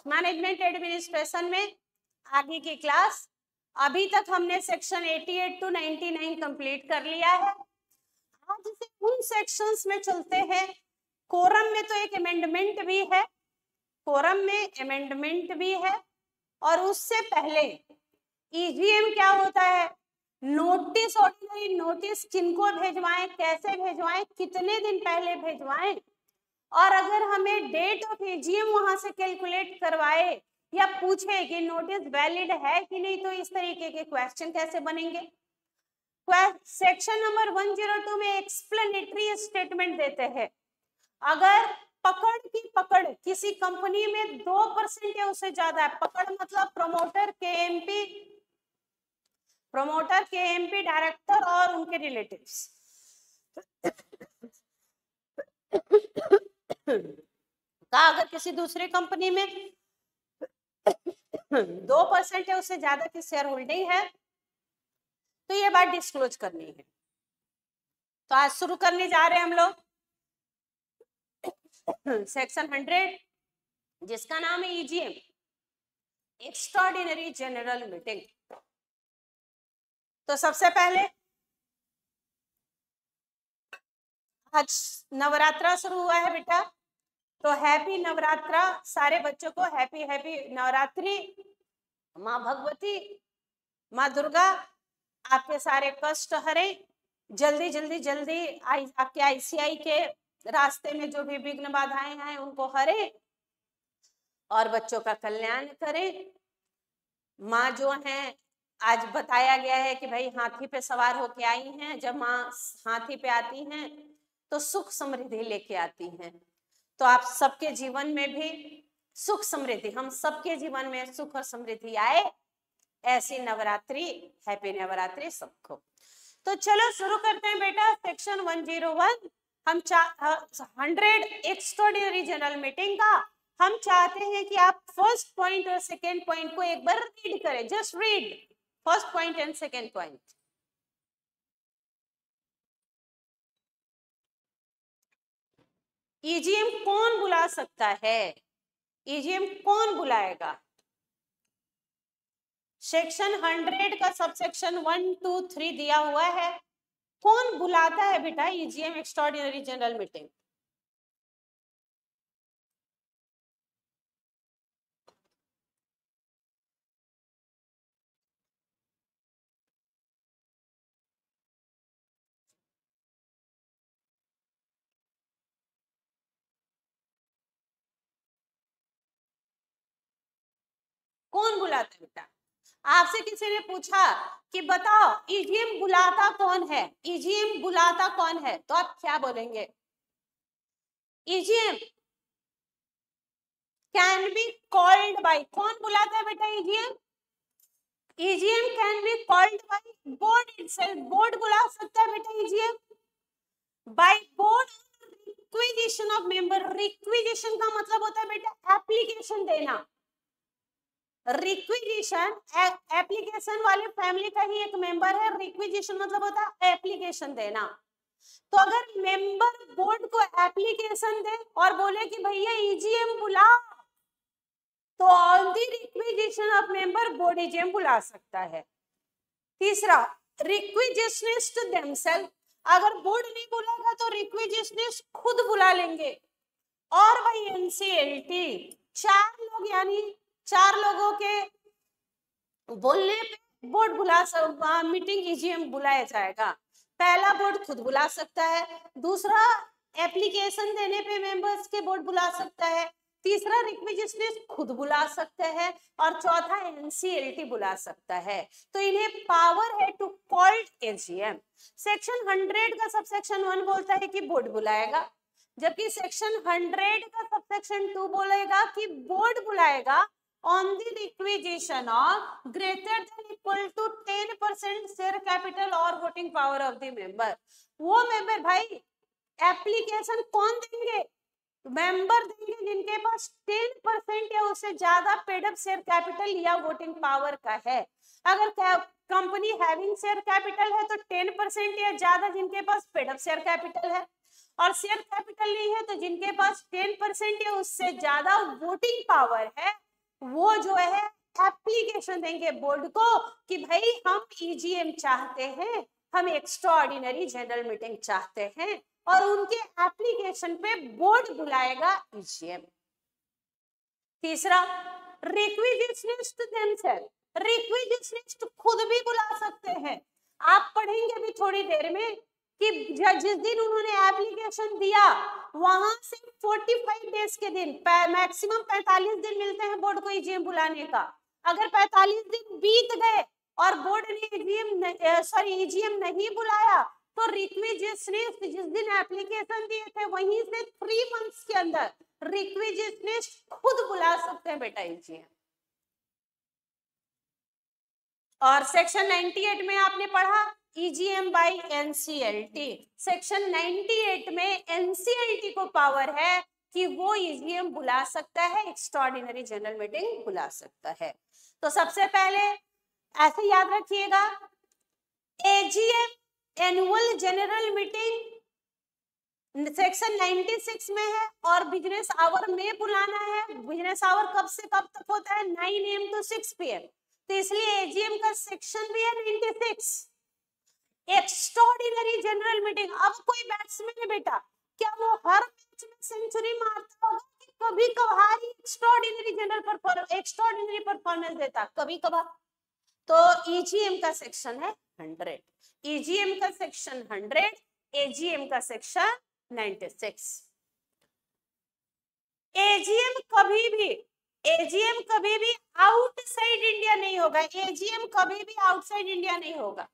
Management administration में आगे की क्लास। अभी तक हमने सेक्शन 88 टू 99 कंप्लीट कर लिया है। आज से उन सेक्शंस में चलते हैं। कोरम में तो एक अमेंडमेंट भी है, कोरम में अमेंडमेंट भी है। और उससे पहले ईजीएम क्या होता है, नोटिस, ऑर्डिनरी नोटिस किनको भेजवाएं, कैसे भेजवाएं, कितने दिन पहले भेजवाएं, और अगर हमें डेट ऑफ ईजीएम वहां से कैलकुलेट करवाए या पूछे कि नोटिस वैलिड है कि नहीं, तो इस तरीके के क्वेश्चन कैसे बनेंगे। सेक्शन नंबर 102 में एक्सप्लेनेटरी स्टेटमेंट देते हैं। अगर पकड़ किसी कंपनी में 2% या उससे ज्यादा है, पकड़ मतलब प्रमोटर, केएमपी, डायरेक्टर और उनके रिलेटिव्स, का अगर किसी दूसरी कंपनी में 2% है उससे ज्यादा की शेयर होल्डिंग है तो ये बात डिस्क्लोज करनी है। तो आज शुरू करने जा रहे हैं हम लोग सेक्शन 100 जिसका नाम है ईजीएम, एक्स्ट्राऑर्डिनरी जनरल मीटिंग। तो सबसे पहले आज नवरात्रा शुरू हुआ है बेटा, तो हैप्पी नवरात्रा सारे बच्चों को, हैप्पी हैप्पी नवरात्रि। माँ भगवती, माँ दुर्गा आपके सारे कष्ट हरे, जल्दी जल्दी जल्दी आपके आईसीआई के रास्ते में जो भी विघ्न बाधाएं हैं उनको हरे और बच्चों का कल्याण करें। माँ जो है, आज बताया गया है कि भाई हाथी पे सवार होके आई हैं, जब माँ हाथी पे आती हैं तो सुख समृद्धि लेके आती हैं। तो आप सबके जीवन में भी सुख समृद्धि, हम सबके जीवन में सुख और समृद्धि आए, ऐसी नवरात्रि, हैप्पी नवरात्रि सबको। तो चलो शुरू करते हैं बेटा सेक्शन 101। हम 100 एक्स्ट्राऑर्डिनरी जनरल मीटिंग का हम चाहते हैं कि आप फर्स्ट पॉइंट और सेकेंड पॉइंट को एक बार रीड करें, just read first point and second point. EGM कौन बुला सकता है, ईजीएम कौन बुलाएगा? सेक्शन 100 का सबसेक्शन 1, 2, 3 दिया हुआ है। कौन बुलाता है बेटा ईजीएम एक्स्ट्राऑर्डिनरी जनरल मीटिंग? कौन बुलाता है बेटा? आपसे किसी ने पूछा कि बताओ ईजीएम बुलाता कौन है, ईजीएम बुलाता कौन है, तो आप क्या बोलेंगे? EGM can be called by, कौन बुलाता है बेटा EGM? EGM can be called by board itself, board बुला सकता है बेटा EGM. By board requisition of member, requisition का मतलब होता है बेटा एप्लीकेशन देना। रिक्विजिशन एप्लीकेशन वाले फैमिली का ही एक मेंबर है, रिक्विजिशन मतलब होता है एप्लीकेशन देना। तो अगर मेंबर बोर्ड को एप्लीकेशन दे और बोले कि भैया ईजीएम बुला, तो on the requisition of member board EGM बुला सकता है। तीसरा, रिक्विजिशनिस्ट देमसेल्फ, अगर बोर्ड नहीं बुलाएगा तो रिक्विजिशनिस्ट खुद बुला लेंगे। और भाई एनसीएलटी 4 लोग, यानी 4 लोगों के बोलने पे बोर्ड बुला मीटिंग ईजीएम बुलाया जाएगा। पहला बोर्ड खुद बुला सकता है, दूसरा एप्लीकेशन देने पे मेंबर्स के बोर्ड बुला सकता है, तीसरा रिक्विजिशनिस्ट खुद बुला सकते हैं और चौथा एनसीएलटी बुला सकता है। तो इन्हें पावर है टू कॉल्ड एजीएम। सेक्शन 100 का सबसेक्शन 1 बोलता है कि बोर्ड बुलाएगा, जबकि सेक्शन 100 का सबसेक्शन 2 बोलेगा कि board बुलाएगा on the requisition of greater than equal to 10% share capital or voting power of the member। वो मेंबर भाई एप्लीकेशन कौन देंगे? मेंबर देंगे जिनके पास 10% या उससे ज्यादा पेड अप शेयर कैपिटल या वोटिंग पावर का है। अगर कंपनी हैविंग शेयर कैपिटल है तो 10% या ज्यादा जिनके पास पेड अप शेयर कैपिटल है, और शेयर कैपिटल नहीं है, तो जिनके पास 10% या उससे ज्यादा वोटिंग पावर है वो जो है एप्लीकेशन देंगे बोर्ड को कि भाई हम ईजीएम चाहते हैं, हम एक्स्ट्राऑर्डिनरी जनरल मीटिंग चाहते हैं, और उनके एप्लीकेशन पे बोर्ड बुलाएगा ईजीएम। तीसरा, रिक्विजिशनिस्ट देमसेल्फ, रिक्विजिशनिस्ट खुद भी बुला सकते हैं। आप पढ़ेंगे अभी थोड़ी देर में कि जिस दिन उन्होंने एप्लीकेशन दिया वहां से 45 डेज के दिन, मैक्सिमम 45 दिन मिलते हैं बोर्ड को ईजीएम बुलाने का। अगर 45 दिन बीत गए और बोर्ड ने ईजीएम नहीं बुलाया तो रिक्विजिशनिस्ट जिस दिन एप्लीकेशन दिए थे वहीं से 3 मंथ्स के अंदर रिक्विजिशनिस्ट खुद बुला सकते हैं बेटा ईजीएम। और सेक्शन 98 में आपने पढ़ा ईजीएम बाय एनसीएलटी। सेक्शन 98 में एनसीएलटी को पावर है कि वो ईजीएम बुला सकता है, एक्स्ट्राऑर्डिनरी जनरल मीटिंग बुला सकता है। तो सबसे पहले ऐसे याद रखिएगा, AGM annual general meeting section 96 में है और बिजनेस आवर में बुलाना है। बिजनेस आवर कब से कब तक होता है? 9 AM to 6 PM। तो इसलिए एजीएम का सेक्शन भी है 96। एक्स्ट्राऑर्डिनरी जनरल मीटिंग, अब कोई बैट्समैन है बेटा, क्या वो हर मैच में सेंचुरी मारता होगा कि कभी कभार एक्स्ट्राऑर्डिनरी परफॉर्मेंस देता? कभी कभार। तो ईजीएम का सेक्शन है 100, ईजीएम का सेक्शन 100, एजीएम का सेक्शन 96। एजीएम कभी भी आउटसाइड इंडिया नहीं होगा, एजीएम कभी भी आउटसाइड इंडिया नहीं होगा।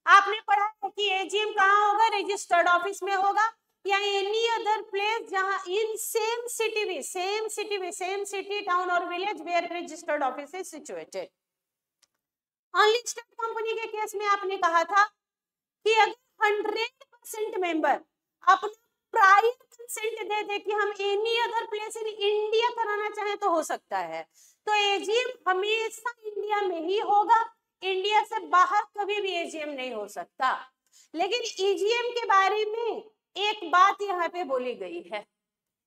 आपने पढ़ा है कि एजीएम कहाँ होगा? रजिस्टर्ड ऑफिस में होगा या एनी अदर प्लेस जहां इन सेम सिटी टाउन और village where registered office is situated. Only state company के केस में आपने कहा था कि अगर 100% मेंबर अपना प्रायर कंसेंट दे दे कि हम any other place in India कराना चाहें तो हो सकता है। तो एजीएम हमेशा इंडिया में ही होगा, इंडिया से बाहर कभी भी एजीएम नहीं हो सकता। लेकिन ईजीएम के बारे में एक बात यहाँ पे बोली गई है,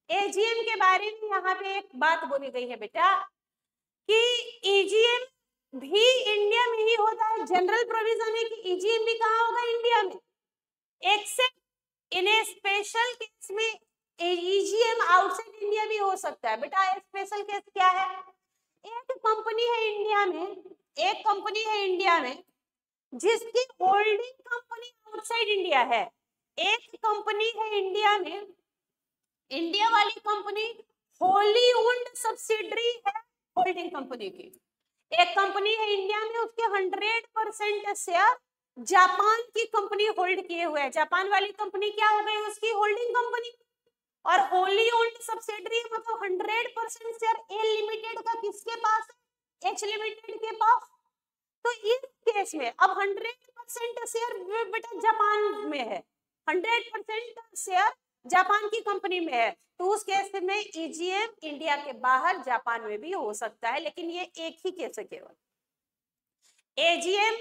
एजीएम के बारे में यहाँ पे एक बात बोली गई है बेटा कि ईजीएम भी इंडिया में ही होता है। जनरल प्रोविजन है कि ईजीएम भी कहाँ होगा? इंडिया में, एक्सेप्ट इन ए स्पेशल केस में ईजीएम आउटसाइड इंडिया भी हो सकता है। बेटा स्पेशल केस क्या है? एक कंपनी है इंडिया में जिसकी होल्डिंग कंपनी आउटसाइड इंडिया है। एक कंपनी है इंडिया में, इंडिया वाली कंपनी होली ओन्ड सब्सिडरी है होल्डिंग कंपनी की। एक कंपनी है इंडिया में, उसके 100% शेयर जापान की कंपनी होल्ड किए हुए है। जापान वाली कंपनी क्या हो गई? उसकी होल्डिंग कंपनी। और होली ओन्ड सब्सिडरी मतलब 100% शेयर ए लिमिटेड का किसके पास है? एच लिमिटेड के पास। तो इस केस में अब 100% शेयर बेटा जापान में है, 100% शेयर जापान की कंपनी में है, तो उस केस में ईजीएम इंडिया के बाहर जापान में भी हो सकता है। लेकिन ये एक ही केस है केवल, एजीएम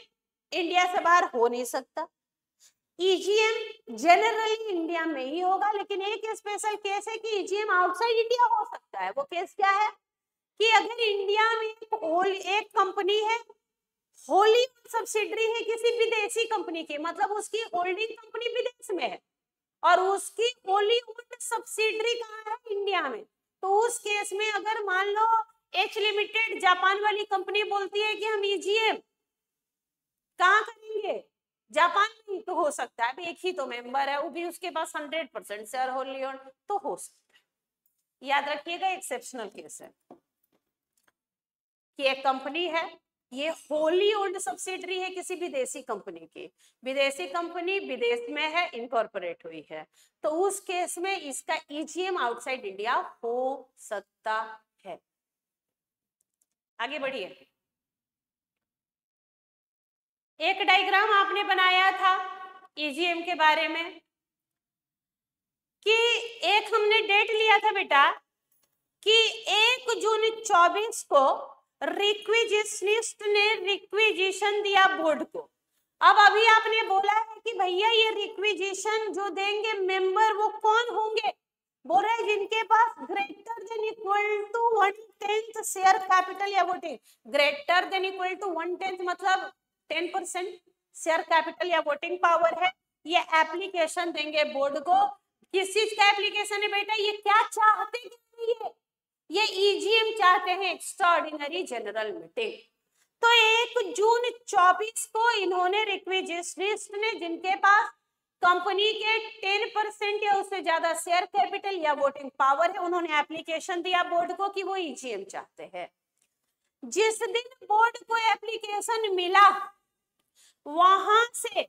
इंडिया से बाहर हो नहीं सकता। ईजीएम जनरली इंडिया में ही होगा, लेकिन एक स्पेशल केस है कि ईजीएम आउटसाइड इंडिया हो सकता है। वो केस क्या है कि अगर इंडिया में एक कंपनी है, होली सब्सिडरी है किसी विदेशी कंपनी की, मतलब उसकी होल्डिंग कंपनी विदेश में है और उसकी होली सब्सिडरी कहाँ है? इंडिया में। तो उस केस में अगर मान लो एच लिमिटेड जापान वाली कंपनी बोलती है कि हम ईजीएम कहाँ करेंगे? जापान में, तो हो सकता है, एक ही तो मेंबर है, वो भी उसके पास 100% शेयर होल्ड तो हो सकता है। याद रखिएगा एक्सेप्शनल केस है कि एक कंपनी है, ये होली ओन्ड सब्सिडरी है किसी विदेशी कंपनी की, विदेशी कंपनी विदेश में है, इनकॉर्पोरेट हुई है, तो उस केस में इसका ईजीएम आउटसाइड इंडिया हो सकता है। आगे बढ़िए। एक डायग्राम आपने बनाया था ईजीएम के बारे में कि एक हमने डेट लिया था बेटा कि 1 जून 24 को रिक्विजिशनिस्ट ने रिक्विजिशन दिया बोर्ड को। अब अभी आपने बोला है कि भैया ये रिक्विजिशन जो देंगे मेंबर वो कौन होंगे, बोल रहे जिनके पास greater than equal to 1/10 share capital या voting. Greater than equal to 1/10 मतलब 10% शेयर कैपिटल या वोटिंग पावर है। ये एप्लीकेशन देंगे बोर्ड को। किस चीज का एप्लीकेशन है बेटा, ये क्या चाहते हैं, ये ईजीएम चाहते हैं, एक्स्ट्राऑर्डिनरी जनरल मीटिंग। तो 1 जून 24 को इन्होंने रिक्विजिशनिस्ट ने जिनके पास कंपनी के 10% या उससे ज्यादा शेयर कैपिटल या वोटिंग पावर है, उन्होंने एप्लीकेशन दिया बोर्ड को कि वो ईजीएम चाहते हैं। जिस दिन बोर्ड को एप्लीकेशन मिला वहां से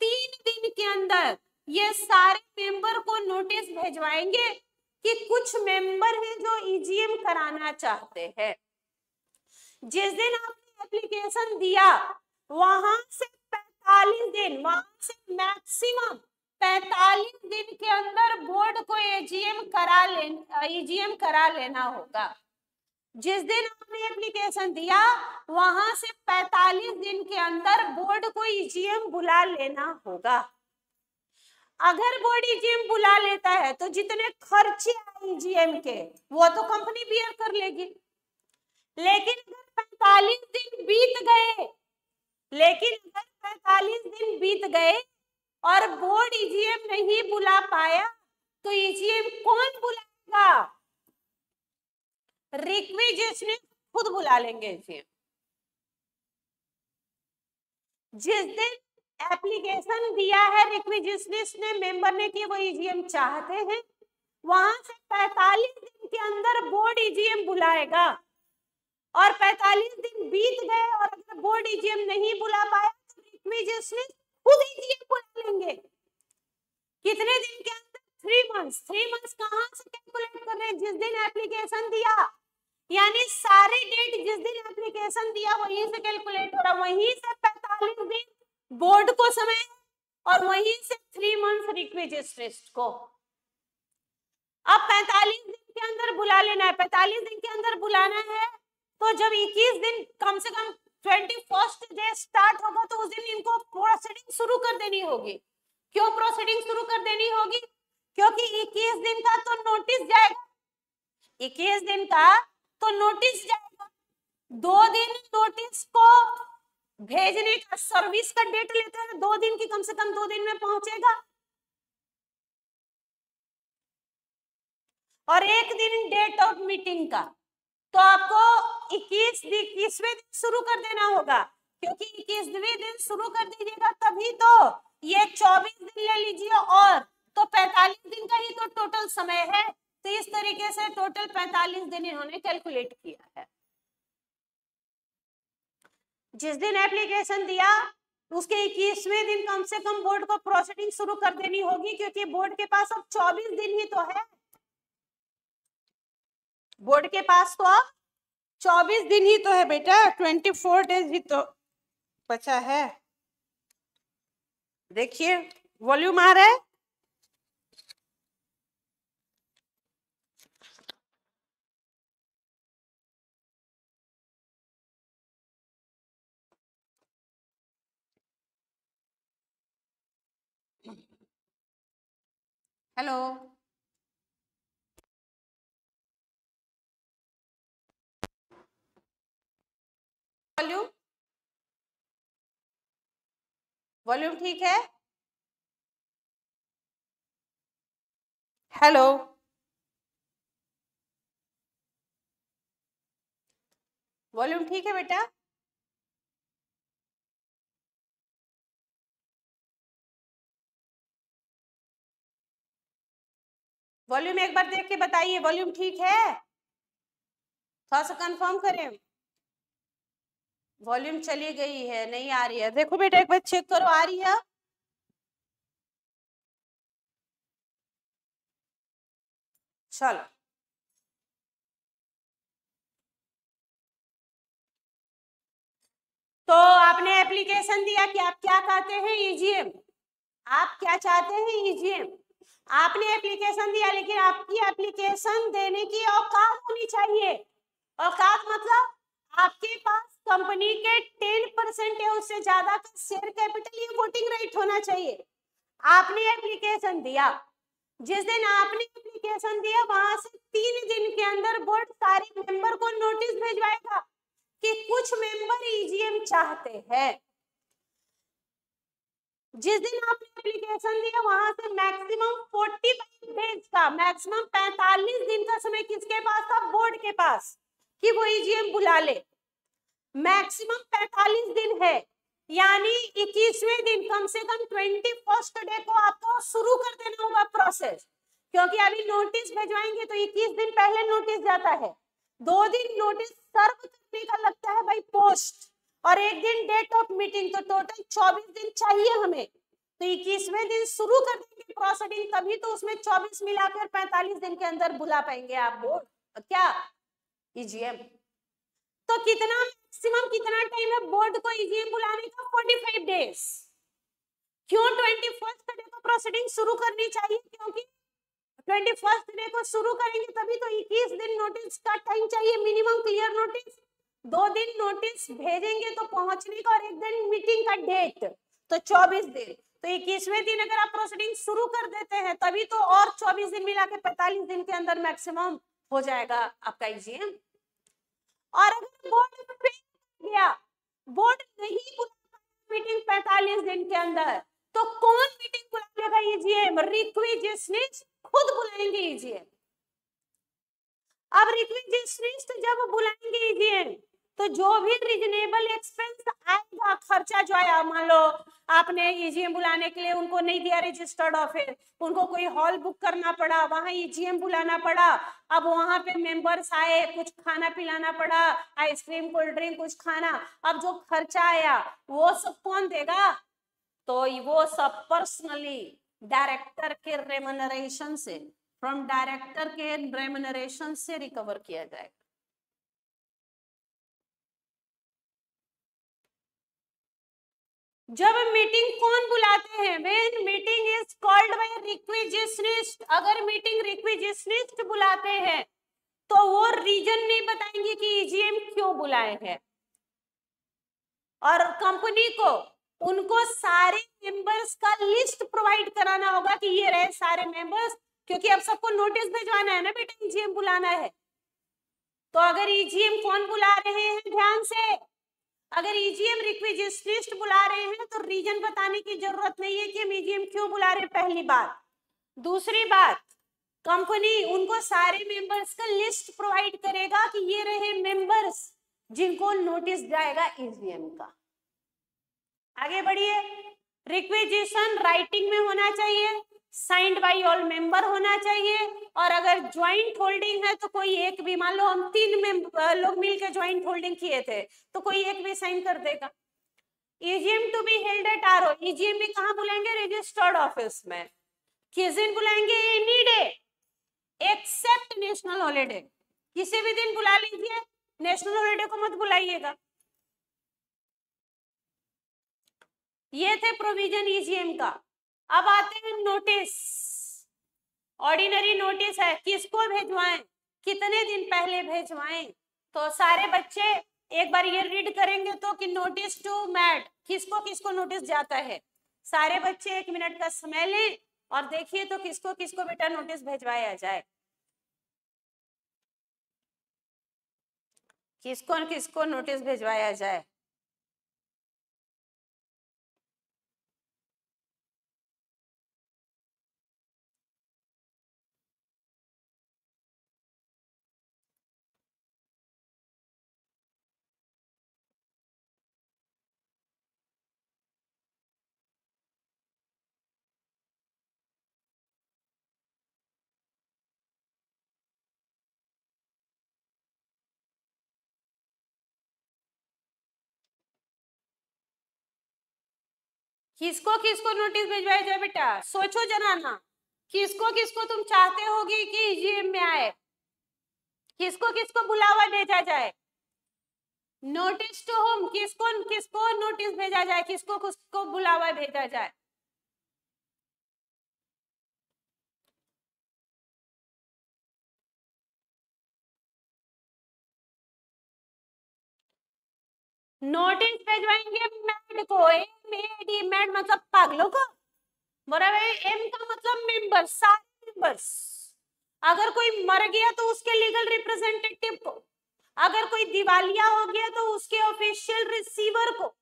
3 दिन के अंदर ये सारे मेंबर को नोटिस भेजवाएंगे कि कुछ मेंबर हैं जो ईजीएम कराना चाहते हैं। जिस दिन आपने एप्लीकेशन दिया वहां से 45 दिन, वहां से मैक्सिमम 45 दिन के अंदर बोर्ड को ईजीएम करा लेना होगा। जिस दिन आपने एप्लीकेशन दिया वहां से 45 दिन के अंदर बोर्ड को ईजीएम बुला लेना होगा। अगर बोर्ड ईजीएम बुला लेता है तो जितने खर्चे आए ईजीएम के वो तो कंपनी बियर कर लेगी। लेकिन अगर 45 दिन बीत गए और बोर्ड ईजीएम नहीं बुला पाया तो ईजीएम कौन बुलाएगा, रिक्विजिशनिस्ट खुद बुला लेंगे ईजीएम। जिस दिन एप्लीकेशन दिया है रिक्विजिशनिस्ट ने मेंबर ने कि वो ईजीएम चाहते हैं, वहां से 45 दिन के अंदर बोर्ड ईजीएम बुलाएगा। और 45 दिन बीत गए और अगर बोर्ड ईजीएम नहीं बुला पाया तो रिक्विजिशनिस्ट खुद ईजीएम बुला लेंगे। कितने दिन के अंदर, 3 मंथ्स। 3 मंथ्स कहां से कैलकुलेट कर रहे हैं, जिस दिन एप्लीकेशन दिया, यानी सारे डेट जिस दिन एप्लीकेशन दिया वहीं से कैलकुलेट हो रहा, वहीं से 45 दिन बोर्ड को समय और वहीं से 3 मंथ्स रिक्विजिशनिस्ट को। अब 45 दिन के अंदर बुला लेना है। 45 दिन के अंदर बुलाना है तो जब 21 दिन कम से कम 21st डे स्टार्ट होगा तो उस दिन इनको प्रोसीडिंग शुरू कर देनी होगी। क्यों प्रोसीडिंग शुरू कर देनी होगी, क्योंकि 21 दिन का तो नोटिस जाएगा, 21 दिन का तो नोटिस जाएगा। 2 दिन नोटिस को भेजने का सर्विस का डेट लेते हैं, 2 दिन की, कम से कम 2 दिन में पहुंचेगा। और 1 दिन डेट ऑफ मीटिंग का, तो आपको 21वें दिन शुरू कर देना होगा, क्योंकि 21वें दिन शुरू कर दीजिएगा तभी तो ये 24 दिन ले लीजिए और तो 45 दिन का ही तो टोटल समय है। तो इस तरीके से टोटल 45 दिन इन्होंने कैलकुलेट किया है। जिस दिन एप्लीकेशन दिया उसके 21वें दिन कम से कम बोर्ड को प्रोसीडिंग शुरू कर देनी होगी, क्योंकि बोर्ड के पास अब 24 दिन ही तो है। बोर्ड के पास तो अब 24 दिन ही तो है बेटा, 24 डेज ही तो बचा है। देखिए वॉल्यूम आ रहा है, हेलो वॉल्यूम, वॉल्यूम ठीक है, हेलो वॉल्यूम ठीक है बेटा, वॉल्यूम एक बार देख के बताइए वॉल्यूम ठीक है, थोड़ा सा कंफर्म करें। वॉल्यूम चली गई है, नहीं आ रही है, देखो बेटा एक बार चेक करो आ रही है। चलो तो आपने एप्लीकेशन दिया कि आप क्या चाहते हैं, ईजीएम। आप क्या चाहते हैं, ईजीएम। आपने एप्लीकेशन दिया, लेकिन आपकी एप्लीकेशन देने की औकात होनी चाहिए। औकात मतलब आपके पास कंपनी के 10% या उससे ज्यादा का शेयर कैपिटल, ये वोटिंग राइट होना चाहिए। आपने एप्लीकेशन दिया, जिस दिन आपने एप्लीकेशन दिया वहां से 3 दिन के अंदर बोर्ड सारे मेंबर को नोटिस भेजवाएगा कि कुछ मेंबर ईजीएम चाहते हैं। जिस दिन आपने एप्लीकेशन दिया वहां से मैक्सिमम 45 डेज का, मैक्सिमम 45 दिन का समय किसके पास था? बोर्ड के पास, कि वो ईजीएम बुला ले। मैक्सिमम 45 दिन है, यानी 21वें दिन, कम से कम 21st डे को आपको शुरू कर देना होगा प्रोसेस, क्योंकि अभी नोटिस भिजवाएंगे तो 21 दिन पहले नोटिस जाता है, 2 दिन नोटिस सर्व करने का लगता है भाई पोस्ट, और 1 दिन डेट ऑफ मीटिंग, तो टोटल 24 दिन चाहिए हमें। तो 21वें दिन शुरू कर देंगे प्रोसीडिंग, तभी तो उसमें 24 मिलाकर 45 दिन के अंदर बुला पाएंगे आप बोर्ड, क्या ईजीएम। तो कितना मैक्सिमम कितना टाइम है बोर्ड को ईजीएम बुलाने का? 45 डेज। क्यों 21st डे को प्रोसीडिंग शुरू करनी चाहिए? क्योंकि 21st डे को शुरू करेंगे तभी तो 21 दिन नोटिस का टाइम चाहिए मिनिमम, क्लियर नोटिस। 2 दिन नोटिस भेजेंगे तो पहुंचने का, और 1 दिन मीटिंग का डेट, तो 24 दिन। तो 21वें दिन अगर आप प्रोसीडिंग शुरू कर देते हैं तभी तो और 24 दिन मिला के 45 दिन के अंदर मैक्सिमम हो जाएगा आपका ईजीएम। और अगर बोर्ड फेल गया, बोर्ड नहीं बुला मीटिंग 45 दिन के अंदर, तो कौन मीटिंग बुला लेगा? ईजीएम, रिक्विजिशनिस्ट खुद बुलाएंगे ईजीएम। अब रिक्विजिशनिस्ट जब बुलाएंगे ईजीएम, तो जो भी रीजनेबल एक्सपेंस आएगा, खर्चा जो आया, मान लो आपने ईजीएम बुलाने के लिए उनको नहीं दिया रजिस्टर्ड ऑफिस, उनको कोई हॉल बुक करना पड़ा, वहां ईजीएम बुलाना पड़ा, अब वहां पे मेंबर्स आए, कुछ खाना पिलाना पड़ा, आइसक्रीम कोल्ड ड्रिंक कुछ खाना, अब जो खर्चा आया वो सब कौन देगा? तो वो सब पर्सनली डायरेक्टर के रेम्युनरेशन से, फ्रॉम डायरेक्टर के रेम्युनरेशन से रिकवर किया जाएगा। जब मीटिंग कौन बुलाते हैं? When meeting is called by requisitionist. अगर मीटिंग रिक्विजिशनिस्ट बुलाते हैं तो वो रीजन नहीं बताएंगे कि ईजीएम क्यों बुलाए हैं, और कंपनी को उनको सारे मेंबर्स का लिस्ट प्रोवाइड कराना होगा कि ये रहे सारे मेंबर्स, क्योंकि अब सबको नोटिस भिजवाना है ना बेटा, ईजीएम बुलाना है। तो अगर ईजीएम कौन बुला रहे हैं, ध्यान से, अगर ईजीएम रिक्विजिशनिस्ट बुला रहे हैं तो रीजन बताने की जरूरत नहीं है कि हम ईजीएम क्यों बुला रहे हैं, पहली बात। दूसरी बात, कंपनी उनको सारे मेंबर्स का लिस्ट प्रोवाइड करेगा कि ये रहे मेंबर्स जिनको नोटिस जाएगा ईजीएम का। आगे बढ़िए। रिक्विजिशन राइटिंग में होना चाहिए, साइंड बाय ऑल मेंबर होना चाहिए, और अगर ज्वाइंट होल्डिंग है तो कोई एक भी, मान लो हम 3 लोग मिलकर ज्वाइंट होल्डिंग किए थे तो कोई एक भी साइन कर देगा। EGM to be held at RO, EGM भी कहां बुलाएंगे? रजिस्टर्ड ऑफिस में। किस दिन बुलाएंगे? Any day except national holiday, किसी भी दिन बुला लीजिए, नेशनल हॉलीडे को मत बुलाइएगा। ये थे प्रोविजन ईजीएम का। अब आते हैं नोटिस। ऑर्डिनरी नोटिस है, किसको भेजवाएं, कितने दिन पहले भेजवाएं? तो सारे बच्चे एक बार ये रीड करेंगे तो कि नोटिस टू मैट, किसको किसको नोटिस जाता है। सारे बच्चे 1 मिनट का समय लें और देखिए तो किसको किसको बेटा नोटिस भेजवाया जाए, किसको किसको नोटिस भेजवाया जाए। किसको किसको नोटिस भिजवाया जाए बेटा, सोचो जरा ना, किसको किसको तुम चाहते होगे कि ईजीएम में आए, किसको किसको बुलावा भेजा जाए? नोटिस टू होम, किसको किसको नोटिस भेजा जाए, किसको किसको बुलावा भेजा जाए? नोटिस भेजवाएंगे मैड को, MAD, मैड मतलब पागलों को, बराबर। एम का मतलब मेंबर, सारे मेंबर्स। अगर कोई मर गया तो उसके लीगल रिप्रेजेंटेटिव को, अगर कोई दिवालिया हो गया तो उसके ऑफिशियल रिसीवर को।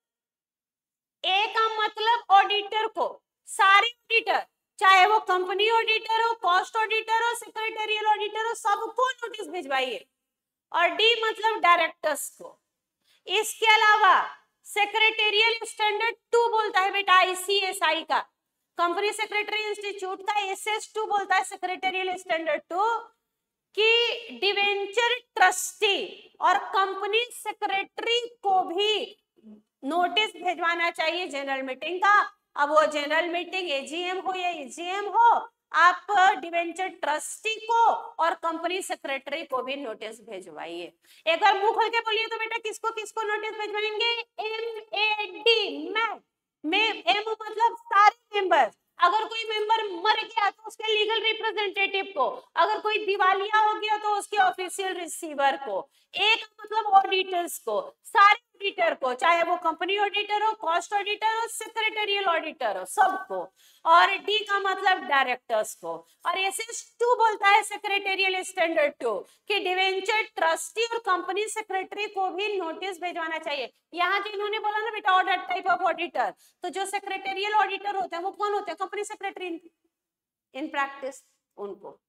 ए का मतलब ऑडिटर को, सारे ऑडिटर, चाहे वो कंपनी ऑडिटर हो, कॉस्ट ऑडिटर हो, सेक्रेटरियल ऑडिटर हो, सबको नोटिस भिजवाइए। और डी मतलब डायरेक्टर्स को। इसके अलावा सेक्रेटेरियल स्टैंडर्ड 2 बोलता है बेटा ICSI का, कंपनी सेक्रेटरी इंस्टीट्यूट का SS2 बोलता है सेक्रेटेरियल स्टैंडर्ड 2 कि डिवेंचर ट्रस्टी और कंपनी सेक्रेटरी को भी नोटिस भेजवाना चाहिए जनरल मीटिंग का। अब वो जनरल मीटिंग AGM हो या EGM हो, आप डिवेंचर ट्रस्टी को और कंपनी सेक्रेटरी को भी नोटिस भेजवाइए। एक बार मुंह खोल के बोलिए तो बेटा किसको किसको नोटिस भेजवाएंगे? MAD, ma'am. एम मतलब सारे मेंबर। अगर कोई मेंबर मर गया तो उसके लीगल रिप्रेजेंटेटिव को, अगर कोई दिवालिया हो गया तो उसके ऑफिशियल रिसीवर को, एक मतलब ऑडिटर्स को, सारे ऑडिटर को, चाहे वो कंपनी ऑडिटर हो, कॉस्ट ऑडिटर हो, सेक्रेटरियल ऑडिटर हो, सबको। और डी का मतलब डायरेक्टर्स को। और SS2 बोलता है सेक्रेटरियल स्टैंडर्ड 2 कि डिवेंचर ट्रस्टी और कंपनी सेक्रेटरी को भी नोटिस भेजवाना चाहिए। यहाँ जो इन्होंने बोला ना बेटा ऑडिट टाइप ऑफ ऑडिटर, तो जो सेक्रेटरियल ऑडिटर होते हैं वो कौन होते हैं? कंपनी सेक्रेटरी इन प्रैक्टिस, उनको।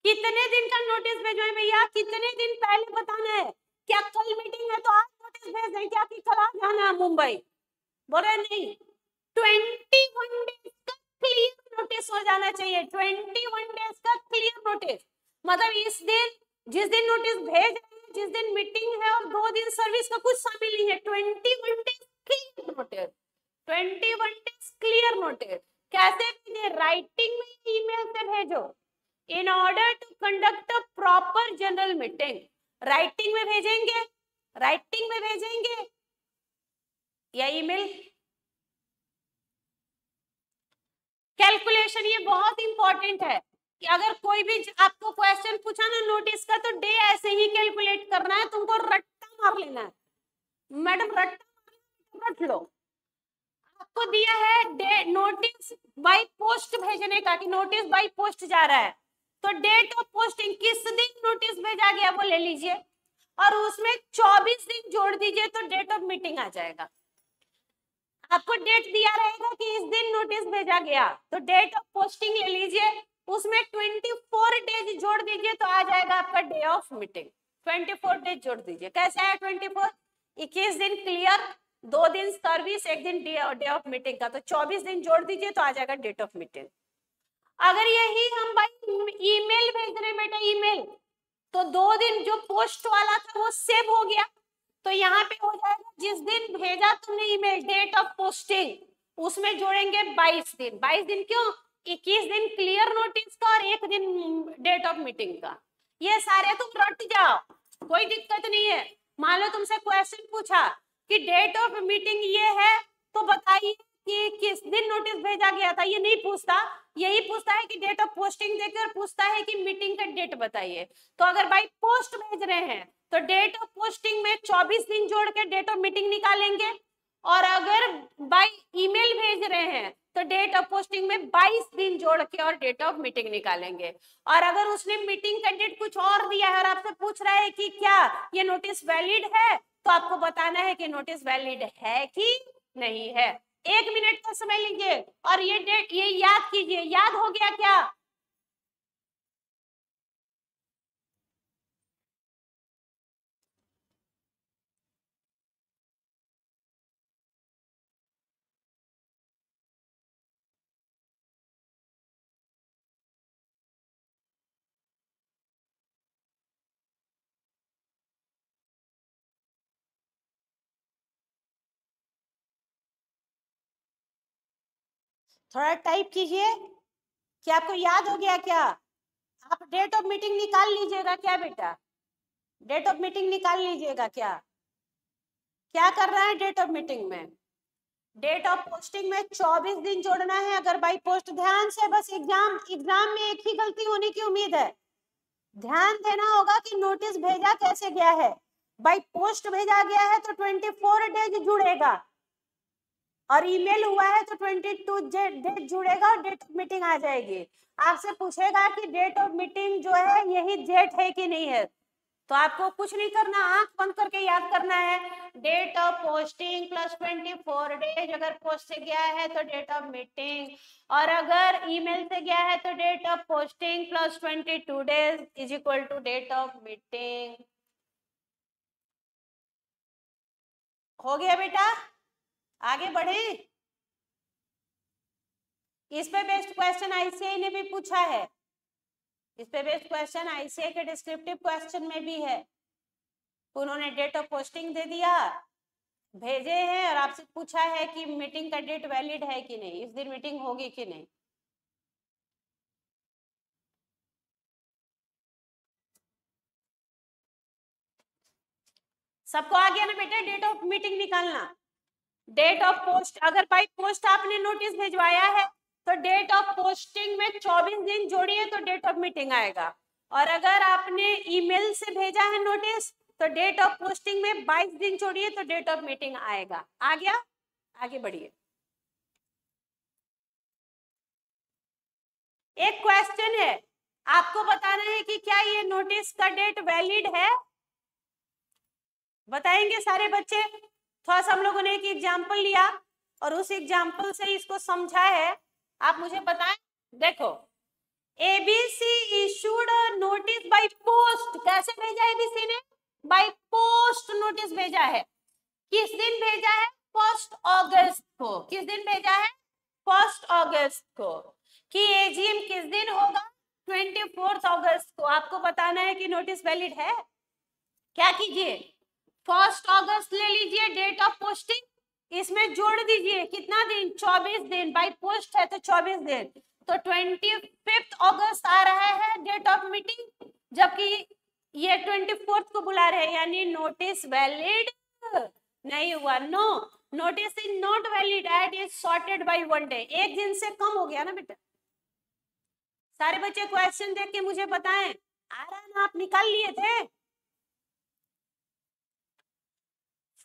कितने दिन का नोटिस भेजवाएं भैया? कितने दिन पहले बताना है? क्या कल मीटिंग है तो आज नोटिस भेज दें क्या कि कल आ जाना है मुंबई? बोले नहीं, 21 डेज का क्लियर नोटिस हो जाना चाहिए। 21 डेज का क्लियर नोटिस मतलब इस दिन, जिस दिन नोटिस भेज रहे हैं, जिस दिन मीटिंग है, और 2 दिन सर्विस का कुछ शामिल नहीं है। 21 days clear notice, 21 days clear notice. कैसे भेजे? राइटिंग में, ईमेल से भेजो। In order to conduct a proper general meeting, writing में भेजेंगे, राइटिंग में भेजेंगे या ईमेल। कैलकुलेशन ये बहुत इंपॉर्टेंट है कि अगर कोई भी आपको क्वेश्चन पूछा ना नोटिस का, तो डे ऐसे ही कैलकुलेट करना है, तुमको रट्टा मार लेना है। मैडम रट्टा रट लो। आपको दिया है डे नोटिस बाय पोस्ट भेजने का, कि नोटिस बाय पोस्ट जा रहा है, तो डेट ऑफ पोस्टिंग किस दिन नोटिस भेजा गया वो ले लीजिए, और उसमें 24 दिन जोड़ दीजिए तो डेट ऑफ मीटिंग आ जाएगा। आपको डेट दिया रहेगा कि इस दिन नोटिस भेजा गया, तो डेट ऑफ पोस्टिंग ले लीजिए, उसमें 24 डेज जोड़ दीजिए तो आ जाएगा आपका डे ऑफ मीटिंग। 24 डेज जोड़ दीजिए। कैसे आया 24? 21 दिन क्लियर, 2 दिन सर्विस, 1 दिन डे ऑफ मीटिंग का, तो 24 दिन जोड़ दीजिए तो आ जाएगा डेट ऑफ मीटिंग। अगर यही हम भाई ईमेल भेज रहे बेटा, ईमेल, तो 2 दिन जो पोस्ट वाला था वो सेव हो गया, तो यहाँ पे हो जाएगा जिस दिन भेजा तुमने ईमेल, डेट ऑफ पोस्टिंग, उसमें जोड़ेंगे 22 दिन। 22 दिन क्यों? 21 दिन क्लियर नोटिस का और 1 दिन डेट ऑफ मीटिंग का। ये सारे तुम रट जाओ, कोई दिक्कत नहीं है। मान लो तुमसे क्वेश्चन पूछा कि डेट ऑफ मीटिंग ये है, तो बताइए कि किस दिन नोटिस भेजा गया था। ये नहीं पूछता, यही पूछता है कि डेट ऑफ पोस्टिंग देकर पूछता है कि मीटिंग का डेट बताइए। तो अगर बाई पोस्ट भेज रहे हैं तो डेट ऑफ पोस्टिंग में 24 दिन जोड़ के डेट ऑफ मीटिंग निकालेंगे, और अगर बाय ईमेल भेज रहे हैं तो डेट ऑफ पोस्टिंग में 22 दिन जोड़ के और डेट ऑफ मीटिंग निकालेंगे। और अगर उसने मीटिंग का डेट कुछ और दिया है और आपसे पूछ रहा है कि क्या ये नोटिस वैलिड है, तो आपको बताना है कि नोटिस वैलिड है कि नहीं है। 1 मिनट का समय लीजिए और ये डेट ये याद कीजिए। याद हो गया क्या? थोड़ा टाइप कीजिए कि आपको याद हो गया क्या। आप डेट ऑफ मीटिंग निकाल लीजिएगा क्या बेटा? डेट ऑफ मीटिंग निकाल लीजिएगा क्या? क्या कर रहा है डेट ऑफ मीटिंग में? डेट ऑफ पोस्टिंग में 24 दिन जोड़ना है अगर बाई पोस्ट। ध्यान से, बस एग्जाम में एक ही गलती होने की उम्मीद है। ध्यान देना होगा कि नोटिस भेजा कैसे गया है। बाई पोस्ट भेजा गया है तो 24 डेज जुड़ेगा, और ईमेल हुआ है तो 22 डेट जुड़ेगा और डेट ऑफ मीटिंग आ जाएगी। आपसे पूछेगा कि डेट ऑफ मीटिंग जो है यही डेट है कि नहीं है, तो आपको कुछ नहीं करना, आंख बंद करके याद करना है, date of posting plus 24 days, अगर पोस्ट से गया है तो डेट ऑफ मीटिंग, और अगर ईमेल से गया है तो date of posting plus 22 days is equal to date of meeting. हो गया बेटा, आगे बढ़े। इस पे बेस्ड क्वेश्चन आईसीआई ने भी पूछा है, इस पे बेस्ड क्वेश्चन आईसीआई के डिस्क्रिप्टिव क्वेश्चन में भी है। उन्होंने डेट ऑफ पोस्टिंग दे दिया, भेजे हैं, और आपसे पूछा है कि मीटिंग का डेट वैलिड है कि नहीं, इस दिन मीटिंग होगी कि नहीं। सबको आ गया ना बेटा, डेट ऑफ मीटिंग निकालना। डेट ऑफ पोस्ट, अगर बाई पोस्ट आपने नोटिस भिजवाया है तो डेट ऑफ पोस्टिंग में 24 दिन जोड़िए तो डेट ऑफ मीटिंग आएगा, और अगर आपने ईमेल से भेजा है नोटिस तो डेट ऑफ पोस्टिंग में 22 दिन जोड़िए तो डेट ऑफ मीटिंग आएगा। आ गया, आगे बढ़िए। एक क्वेश्चन है, आपको बताना है कि क्या ये नोटिस का डेट वैलिड है। बताएंगे सारे बच्चे। थोड़ा सा हम लोगों ने एक एग्जाम्पल लिया और उस एग्जाम्पल से इसको समझा है, आप मुझे बताएं। देखो, ABC issued notice by post, कैसे भेजा एबीसी ने, बाय पोस्ट नोटिस भेजा है। किस दिन भेजा है, 1 अगस्त को। किस दिन भेजा है, 1 अगस्त को। कि एजीएम किस दिन होगा, 24 अगस्त को। आपको बताना है कि नोटिस वैलिड है। क्या कीजिए, 1 अगस्त ले लीजिए डेट ऑफ पोस्टिंग, इसमें जोड़ दीजिए कितना दिन, 24 दिन, बाय पोस्ट है तो 24 दिन, तो 25 अगस्त आ रहा है डेट ऑफ मीटिंग, जबकि ये 24 को बुला रहे हैं, यानी नोटिस वैलिड नहीं हुआ। No, notice is not valid it is sorted by 1 day. एक दिन से कम हो गया ना बेटा। सारे बच्चे क्वेश्चन देख के मुझे बताएं, आ रहा ना, आप निकाल लिए थे।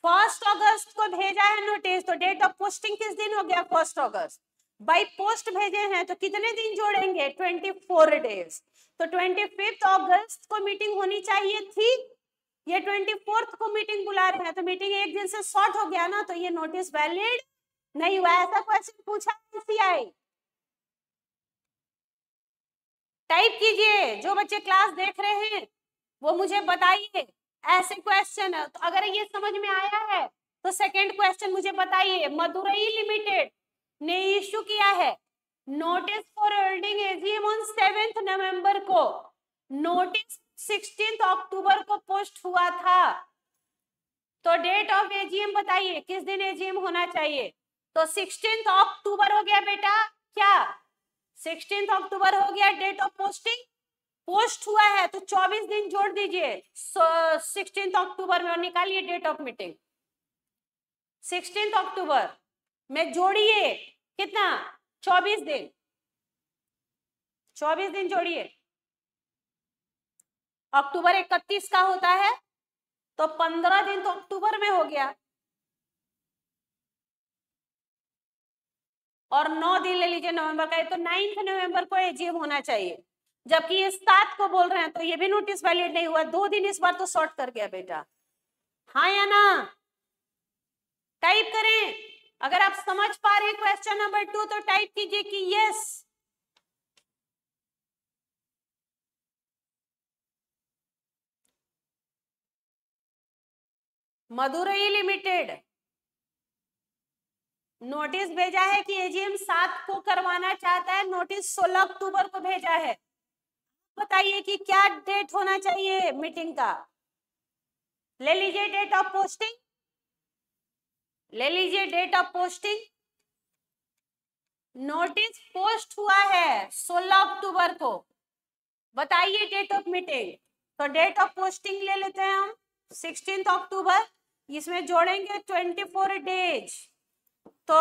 1 अगस्त को भेजा है नोटिस तो डेट ऑफ पोस्टिंग किस दिन हो गया, 1 अगस्त। बाय पोस्ट भेजे हैं तो कितने दिन जोड़ेंगे, 24 डेज, तो 25 अगस्त को मीटिंग होनी चाहिए थी, ये 24 को मीटिंग बुला रहे हैं तो मीटिंग एक दिन से शॉर्ट हो गया ना, तो ये नोटिस वैलिड नहीं हुआ। ऐसा क्वेश्चन पूछा आईसीआई। टाइप कीजिए, जो बच्चे क्लास देख रहे हैं वो मुझे बताइए, ऐसे क्वेश्चन है तो अगर ये समझ में आया है तो सेकंड क्वेश्चन मुझे बताइए। मदुरई लिमिटेड ने इश्यू किया है notice for holding AGM on 7 नवंबर को, नोटिस 16 अक्टूबर को पोस्ट हुआ था, तो डेट ऑफ एजीएम बताइए किस दिन एजीएम होना चाहिए। तो 16 अक्टूबर हो गया बेटा, क्या 16 अक्टूबर हो गया डेट ऑफ पोस्टिंग, पोस्ट हुआ है तो 24 दिन जोड़ दीजिए 16 अक्टूबर में और निकालिए डेट ऑफ मीटिंग। 16 अक्टूबर में जोड़िए कितना, 24 दिन, 24 दिन जोड़िए। अक्टूबर 31 का होता है तो 15 दिन तो अक्टूबर में हो गया, और 9 दिन ले लीजिए नवंबर का, तो 9 नवंबर को एजीएम होना चाहिए, जबकि ये 7 को बोल रहे हैं, तो ये भी नोटिस वैलिड नहीं हुआ। 2 दिन इस बार तो शॉर्ट कर गया बेटा, हाँ या ना। टाइप करें, अगर आप समझ पा रहे हैं क्वेश्चन नंबर 2 तो टाइप कीजिए कि यस। मदुरई लिमिटेड नोटिस भेजा है कि एजीएम 7 को करवाना चाहता है, नोटिस 16 अक्टूबर को भेजा है। बताइए कि क्या डेट होना चाहिए मीटिंग का। ले लीजिए डेट ऑफ पोस्टिंग, ले लीजिए date of posting, notice post हुआ है 16 अक्टूबर को, बताइए डेट ऑफ मीटिंग। तो डेट ऑफ पोस्टिंग ले लेते हैं हम 16 अक्टूबर, इसमें जोड़ेंगे 24 डेज, तो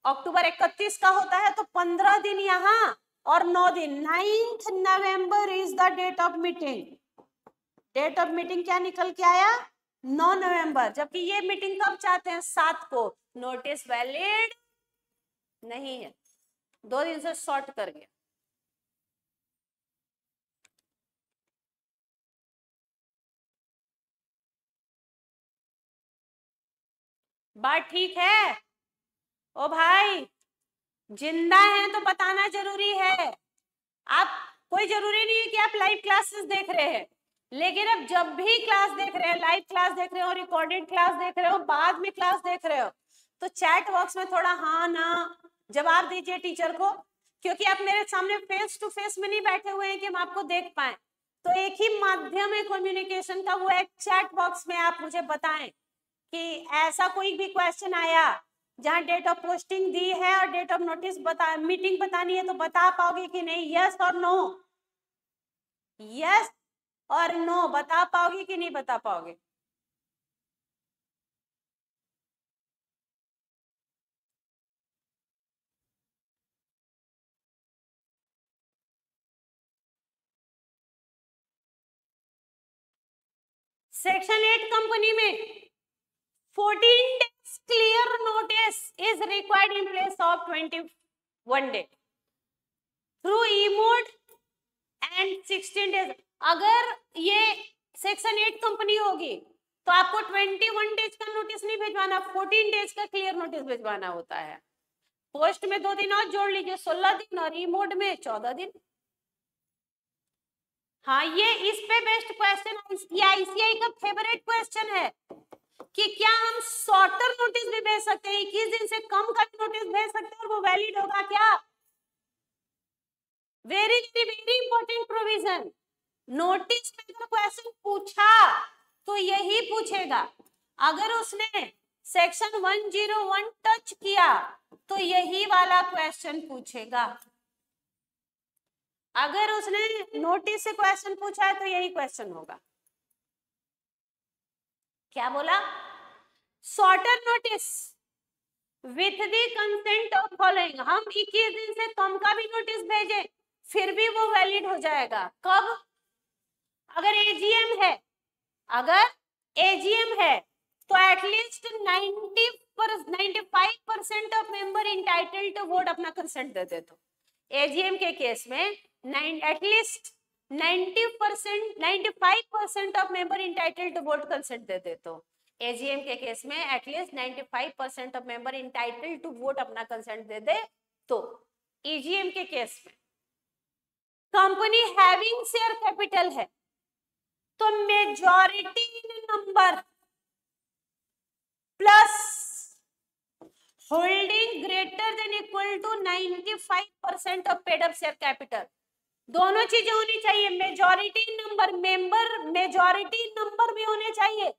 अक्टूबर 31 का होता है तो 15 दिन यहाँ और 9 दिन, 9 November is the date of meeting. Date of meeting क्या निकल के आया? 9 नवंबर, जबकि ये मीटिंग कब चाहते हैं? 7 को। नोटिस वैलिड नहीं है, 2 दिन से शॉर्ट कर गया। बात ठीक है? ओ भाई, जिंदा हैं तो बताना जरूरी है। आप, कोई जरूरी नहीं है कि आप लाइव क्लासेस देख रहे हैं, लेकिन अब जब भी क्लास देख रहे हैं, लाइव क्लास देख रहे हो, रिकॉर्डेड क्लास देख रहे हो, बाद में क्लास देख रहे हो, तो चैट बॉक्स में थोड़ा हाँ ना जवाब दीजिए टीचर को, क्योंकि आप मेरे सामने फेस टू फेस में नहीं बैठे हुए हैं कि हम आपको देख पाए। तो एक ही माध्यम है कम्युनिकेशन का, वो एक चैट बॉक्स में आप मुझे बताएं कि ऐसा कोई भी क्वेश्चन आया जहां डेट ऑफ पोस्टिंग दी है और डेट ऑफ नोटिस बता, मीटिंग बतानी है, तो बता पाओगे कि नहीं? यस और नो, यस और नो, बता पाओगे कि नहीं बता पाओगे? सेक्शन 8 कंपनी में 14 days clear notice is required in place of 21 day through e-mode and 16 days। अगर ये सेक्शन 8 कंपनी होगी तो आपको 21 डेज का नोटिस नहीं भिजवाना, 14 डेज का क्लियर नोटिस भिजवाना होता है। पोस्ट में 2 दिन और जोड़ लीजिए, 16 दिन, और ई-मोड में 14 दिन। हाँ, ये इस पे बेस्ट क्वेश्चन, ये आईसीआई का फेवरेट क्वेश्चन है कि क्या हम शॉर्टर नोटिस भी भेज सकते हैं, 21 दिन से कम का नोटिस भेज सकते हैं और वो वैलिड होगा क्या? Very very important provision. Notice में अगर क्वेश्चन पूछा तो यही पूछेगा, अगर उसने सेक्शन 101 टच किया तो यही वाला क्वेश्चन पूछेगा, अगर उसने नोटिस से क्वेश्चन पूछा है तो यही क्वेश्चन होगा। क्या बोला? Shorter notice with the consent of following, हम 21 दिन से कम का भी नोटिस भेजें फिर भी वो वैलिड हो जाएगा। कब? अगर एजीएम है, अगर एजीएम है तो at least 95% of member entitled to vote अपना कंसेंट दे दे। तो एजीएम के केस में at least 95% of member entitled to vote consent दे दे। तो एजीएम के केस में at least 95% of member entitled to vote अपना कंसेंट दे दे। तो ईजीएम के केस में कंपनी हैविंग शेयर कैपिटल है तो majority in number plus holding greater than equal to 95% of paid up share capital, दोनों चीजें होनी चाहिए। Majority number, member majority number भी होने चाहिए,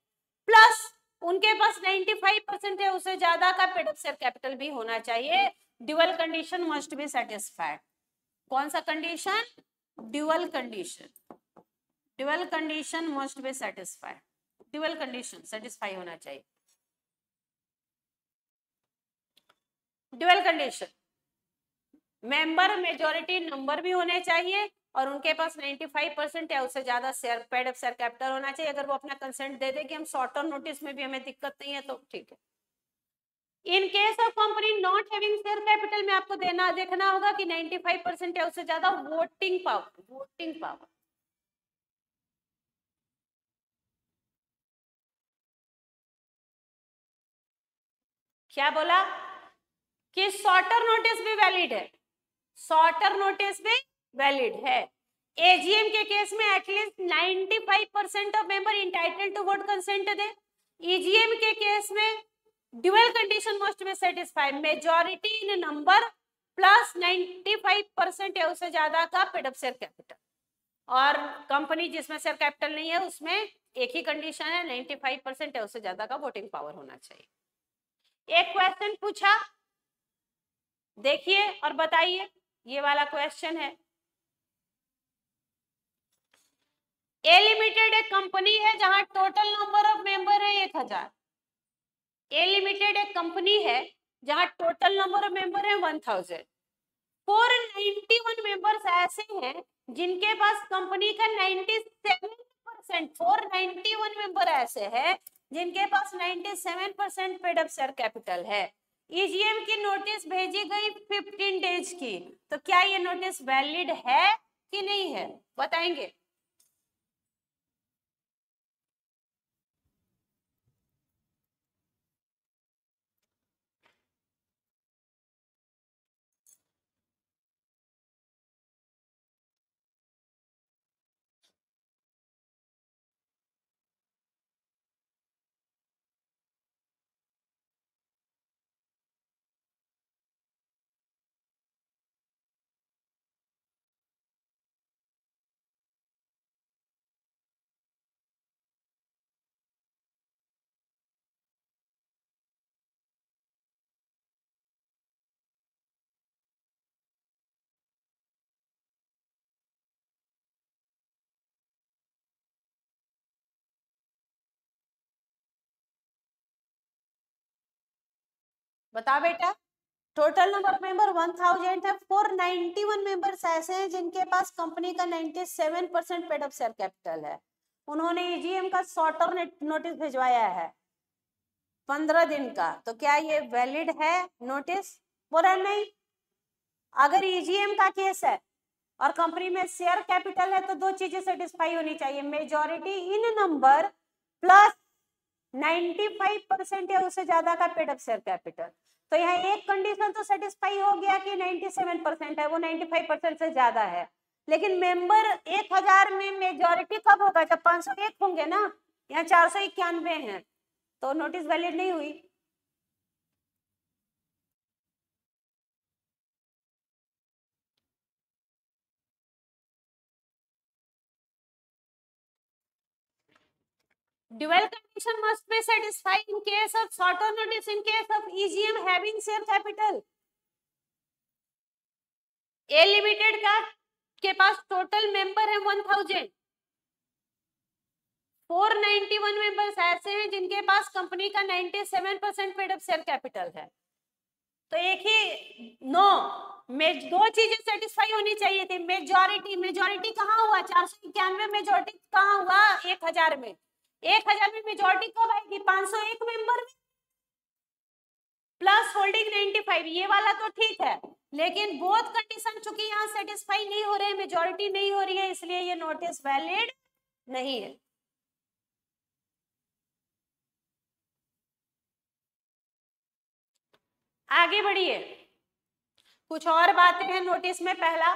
प्लस उनके पास 95% है उससे ज्यादा का पेड अप शेयर कैपिटल भी होना चाहिए। Dual condition must be satisfied. कौन सा condition? Dual condition. Dual condition must be satisfied, dual condition satisfy होना चाहिए। Dual condition, member majority number भी होने चाहिए और उनके पास 95% या उससे ज्यादा share paid up share capital होना चाहिए। अगर वो अपना कंसेंट दे दे कि हम शॉर्टर नोटिस में भी हमें दिक्कत नहीं है तो ठीक है। In case of company not having share capital में आपको देखना होगा कि 95% या उससे ज्यादा वोटिंग पावर, वोटिंग पावर। क्या बोला? कि शॉर्टर नोटिस भी वैलिड है, शॉर्टर नोटिस भी वैलिड है। एजीएम के केस में at least 95% of member entitled to vote consent दे। ईजीएम के केस में dual condition must be satisfied, majority in number plus 95% या उससे ज्यादा का पेड अप शेयर कैपिटल। और कंपनी जिसमें शेयर कैपिटल नहीं है उसमें एक ही कंडीशन है, 95% या उससे ज्यादा का वोटिंग पावर होना चाहिए। एक क्वेश्चन पूछा, देखिए और बताइए, ये वाला क्वेश्चन है। ए लिमिटेड एक कंपनी है जहां टोटल नंबर ऑफ मेंबर है 1000। ए लिमिटेड एक कंपनी है जहां टोटल नंबर ऑफ मेंबर है 1000। 491 मेंबर्स ऐसे हैं जिनके पास कंपनी का 97% 97%, 491 मेंबर ऐसे हैं जिनके पास 97% पेड अप शेयर कैपिटल है। ईजीएम की नोटिस भेजी गई 15 डेज की, तो क्या ये नोटिस वैलिड है कि नहीं है, बताएंगे? बता बेटा। टोटल नंबर ऑफ मेंबर 1000 है। 491 मेंबर्स ऐसे हैं जिनके पास कंपनी का 97% पेड अप शेयर कैपिटल है। उन्होंने ईजीएम का शॉर्टर नोटिस भिजवाया है 15 दिन का, तो क्या ये वैलिड है नोटिस? बोला नहीं। अगर ईजीएम का केस है और कंपनी में शेयर कैपिटल है तो दो चीजें सेटिस्फाई होनी चाहिए, मेजॉरिटी इन नंबर प्लस 95% या उससे ज्यादा का पेड अप शेयर कैपिटल। तो यहाँ एक कंडीशन तो सेटिस्फाई हो गया कि 97% है, वो 95% से ज्यादा है। लेकिन मेंबर 1000 में मेजॉरिटी कब होगा? जब 501 होंगे ना। यहाँ 491 है, तो नोटिस वैलिड नहीं हुई। Dual condition must be satisfied in case of shorter notice in case of EGM having share capital. A limited का के पास टोटल मेंबर है 1000। 491 मेंबर्स ऐसे हैं जिनके पास कंपनी का 97% पेड अप शेयर कैपिटल है। तो एक ही दो चीजें सेटिस्फाई होनी चाहिए थी। मेजॉरिटी कहाँ हुआ? 491 मेजॉरिटी कहाँ हुआ? 1000 में। 1000 में मेजॉरिटी कब आएगी? 501 मेंबर में प्लस होल्डिंग 95, ये वाला तो ठीक है। लेकिन बोथ कंडीशन चूंकि यहाँ सेटिस्फाई नहीं हो रहे हैं, मेजॉरिटी नहीं हो रही है, इसलिए ये नोटिस वैलिड नहीं है। आगे बढ़िए, कुछ और बातें हैं नोटिस में। पहला,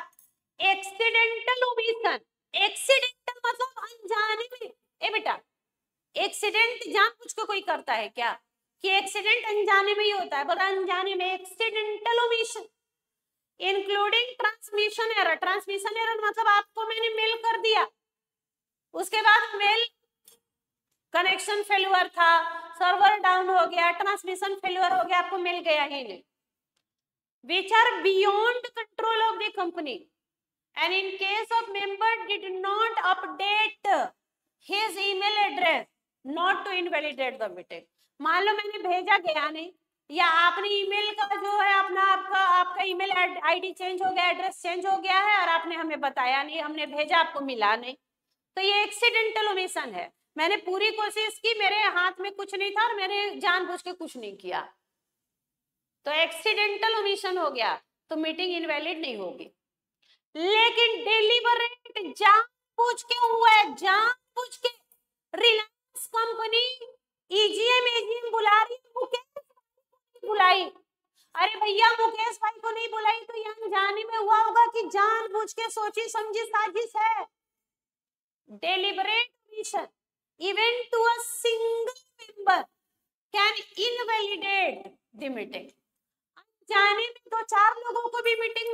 एक्सीडेंटल ओमिशन। एक्सीडेंटल मतलब अनजाने में। ए बेटा, एक्सीडेंट जानबूझ के कोई करता है क्या? कि एक्सीडेंट अनजाने में ही होता है, बोला अनजाने में। Accidental omission including transmission error. Transmission error मतलब आपको मैंने मेल कर दिया, उसके बाद मेल कनेक्शन फेल्यूर था, सर्वर डाउन हो गया, ट्रांसमिशन फेल्यूर हो गया, आपको मिल गया ही नहीं। Which are beyond control of the company, and in case of member did not update his email address, not to invalidate the meeting। मान लो मैंने भेजा गया नहीं, या आपने ईमेल का जो है आपका ईमेल आईडी चेंज हो गया, एड्रेस चेंज हो गया है और आपने हमें बताया नहीं, हमने भेजा आपको मिला नहीं, तो ये एक्सीडेंटल ओमिशन है। मैंने पूरी कोशिश की, मेरे हाथ में कुछ नहीं था और मैंने जानबूझ के कुछ नहीं किया, तो एक्सीडेंटल ओमिशन हो गया, तो मीटिंग इनवैलिड नहीं होगी। लेकिन डिलीबरेट जानबूझ के हुआ है, जानबूझ के। रिलायंस कंपनी एजीएम बुला रही है, मुकेश बुलाई। अरे भैया, मुकेश भाई को नहीं बुलाई तो ये अनजाने में हुआ होगा कि जानबूझ के सोची समझी साजिश है। Deliberate omission even to a single member can invalidate the meeting। जाने में दो चार लोगों को भी मीटिंग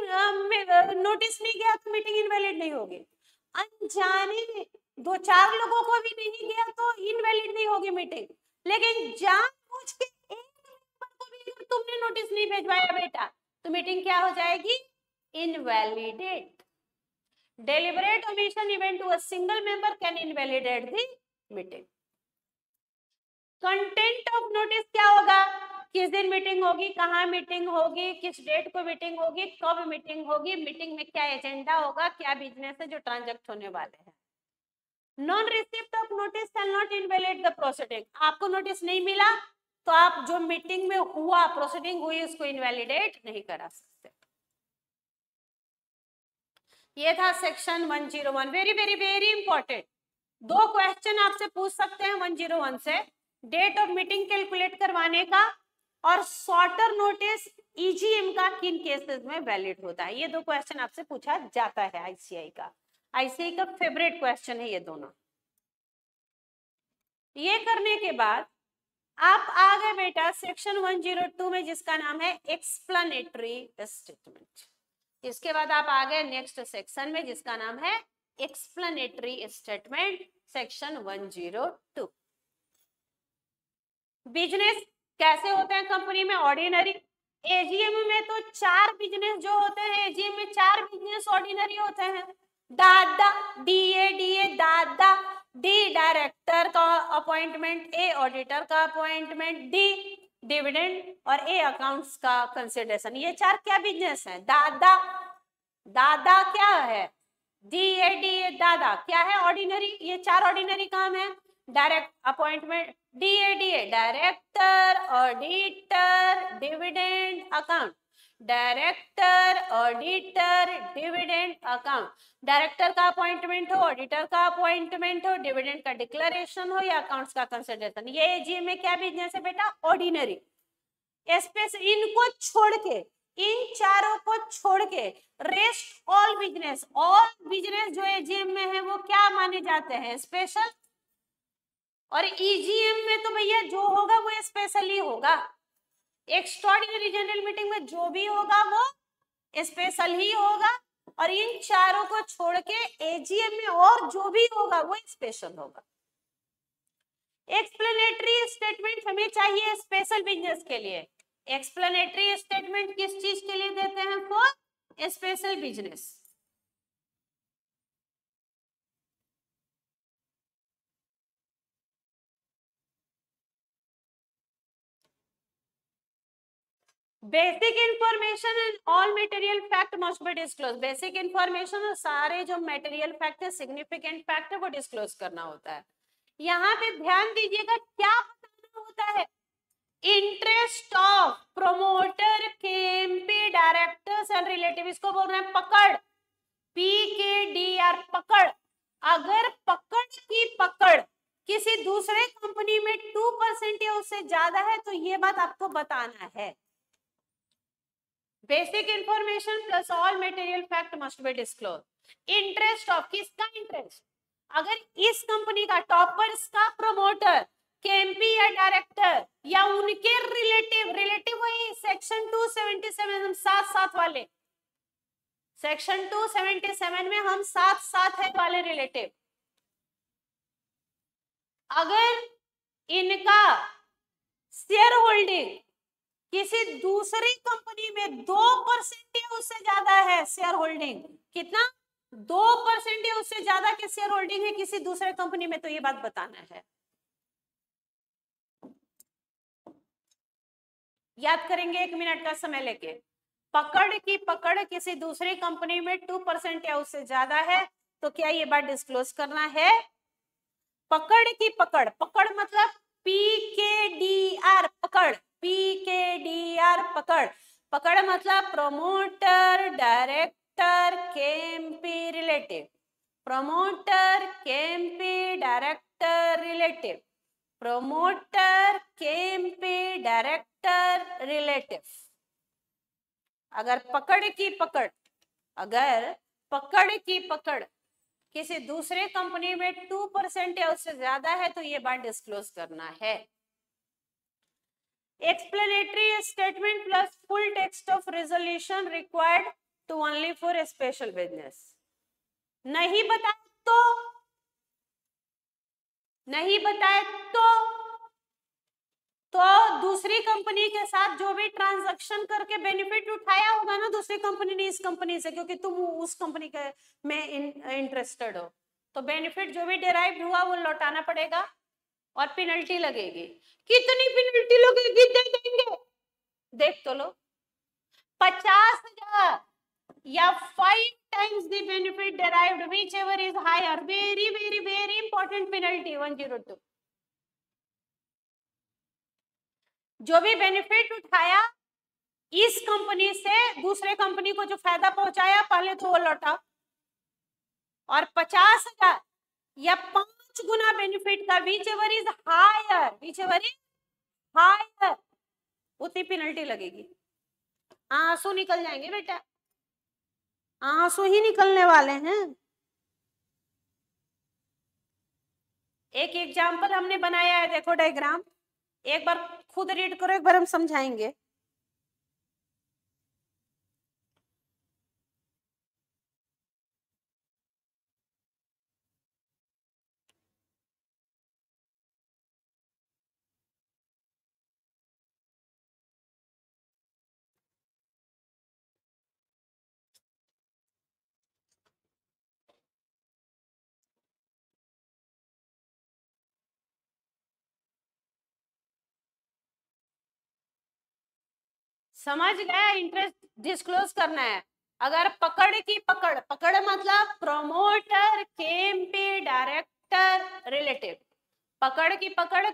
नोटिस नहीं गया तो मीटिंग इनवैलिड नहीं होगी। अनजाने में दो चार लोगों को भी नहीं गया तो इनवैलिड नहीं होगी मीटिंग। लेकिन जानबूझ के एक मेंबर को भी अगर तुमने नोटिस नहीं भिजवाया बेटा, तो मीटिंग क्या हो जाएगी? Invalidate. Deliberate omission even to a single member can invalidate the meeting। Content of notice क्या होगा? किस दिन मीटिंग होगी, कहाँ मीटिंग होगी, किस डेट को मीटिंग होगी, कब मीटिंग होगी, मीटिंग में क्या एजेंडा होगा, क्या बिजनेस है जो ट्रांजैक्ट होने वाले हैं। Non receipt of notice shall not invalid the proceeding. आपको नोटिस नहीं मिला तो आप जो मीटिंग में हुआ, प्रोसीडिंग हुई, उसको इनवैलिडेट नहीं करा सकते। ये था section 101। Very very very important. 2 question आपसे पूछ सकते हैं 101 से, डेट ऑफ मीटिंग कैलकुलेट करवाने का और शॉर्टर नोटिस ईजीएम का किन केसेस में वैलिड होता है। ये 2 क्वेश्चन आपसे पूछा जाता है आईसीआई का। आईसीआई का फेवरेट क्वेश्चन है ये दोनों। ये करने के बाद आप आ गए बेटा सेक्शन 102 में, जिसका नाम है एक्सप्लेनेटरी स्टेटमेंट। इसके बाद आप आ गए नेक्स्ट सेक्शन में, जिसका नाम है एक्सप्लेनेटरी स्टेटमेंट, सेक्शन 102। बिजनेस कैसे होते हैं कंपनी में? ऑर्डिनरी। एजीएम में तो 4 बिजनेस जो होते हैं, एजीएम में 4 बिजनेस ऑर्डिनरी होते हैं। दादा, डीए दादा, डी डायरेक्टर का अपॉइंटमेंट, ए ऑडिटर का अपॉइंटमेंट, डी डिविडेंड और ए अकाउंट्स का कंसिडरेशन। ये 4 क्या बिजनेस है? दादा, दादा क्या है? डीए दादा क्या है? ऑर्डिनरी। ये 4 ऑर्डिनरी काम है। Direct appointment, DA director, auditor, dividend account. Director, auditor, dividend account. Director का अपॉइंटमेंट हो, ऑडिटर का अपॉइंटमेंट हो, डिविडेंड का डिक्लेरेशन हो या अकाउंट्स का कंसिडरेशन। ये एजीएम में क्या बिजनेस है बेटा? ऑर्डिनरी। इनको छोड़ के, इन चारों को छोड़ के rest all business, all business जो एजीएम में है वो क्या माने जाते हैं? स्पेशल। और ईजीएम में तो भैया जो होगा वो स्पेशल ही होगा। एक्स्ट्राऑर्डिनरी जनरल मीटिंग में जो भी होगा वो स्पेशल ही होगा, और इन चारों को छोड़ के एजीएम में और जो भी होगा वो स्पेशल होगा। एक्सप्लेनेटरी स्टेटमेंट हमें चाहिए स्पेशल बिजनेस के लिए। एक्सप्लेनेटरी स्टेटमेंट किस चीज के लिए देते हैं? For special business. Basic information and all material fact must be disclose. Basic information और सारे जो मटेरियल फैक्ट है, सिग्निफिकेंट फैक्ट है, वो डिस्क्लोज करना होता है। यहाँ पे ध्यान दीजिएगा क्या बताना होता है? Interest of promoter, KMP, directors and relative, इसको बोल रहे हैं पकड़, PKDR पकड़। अगर पकड़ की पकड़ किसी दूसरे कंपनी में 2% या उससे ज्यादा है तो ये बात आपको बताना है। Basic information plus all material fact must be disclose. Interest of, किसका इंटरेस्ट? अगर इस कंपनी का, टॉपर्स का प्रोमोटर, केएमपी या डायरेक्टर या उनके रिलेटिव, रिलेटिव वही सेक्शन 277 हम साथ साथ वाले, सेक्शन 277 में हम साथ साथ है वाले रिलेटिव, अगर इनका शेयर होल्डिंग किसी दूसरी कंपनी में 2% या उससे ज्यादा है, शेयर होल्डिंग कितना? 2% या उससे ज्यादा के शेयर होल्डिंग है किसी दूसरे कंपनी में, तो ये बात बताना है। याद करेंगे 1 मिनट का समय लेके। पकड़ की पकड़ किसी दूसरी कंपनी में 2% या उससे ज्यादा है तो क्या ये बात डिस्क्लोज करना है? पकड़ की पकड़, पकड़ मतलब PKDR पकड़, PKDR पकड़। पकड़ मतलब promoter, director, KMP relative. Promoter, KMP, director relative. Promoter, KMP, director relative. अगर पकड़ की पकड़, अगर पकड़ की पकड़ किसी दूसरे कंपनी में 2% या उससे ज्यादा है तो ये बात डिस्क्लोज करना है। Explanatory statement plus full text of resolution required to only for special business. नहीं बताए तो, नहीं बताए तो दूसरी कंपनी के साथ जो भी ट्रांजैक्शन करके बेनिफिट उठाया होगा ना दूसरी कंपनी ने इस कंपनी से, क्योंकि तुम उस कंपनी के में इंटरेस्टेड हो, तो बेनिफिट जो भी डिराइव हुआ वो लौटाना पड़ेगा और पेनल्टी लगेगी। कितनी पेनल्टी लगेगी दे देंगे? देख तो लो, 50,000 या 5 times the benefit derived, whichever is higher. Very very very important penalty 102. जो भी बेनिफिट उठाया इस कंपनी से दूसरे कंपनी को जो फायदा पहुंचाया पहले तो वो लौटाओ, और 50,000 या 5 गुना बेनिफिट का whichever is higher उतनी पेनल्टी लगेगी। आंसू निकल जाएंगे बेटा, आंसू ही निकलने वाले हैं। एक एग्जाम्पल हमने बनाया है, देखो डायग्राम, एक बार खुद रीड करो, एक बार हम समझाएंगे। समझ गया? इंटरेस्ट डिस्क्लोज करना है। अगर पकड़ की पकड़ मतलब प्रोमोटर, केएमपी, डायरेक्टर, रिलेटिव, पकड़ की पकड़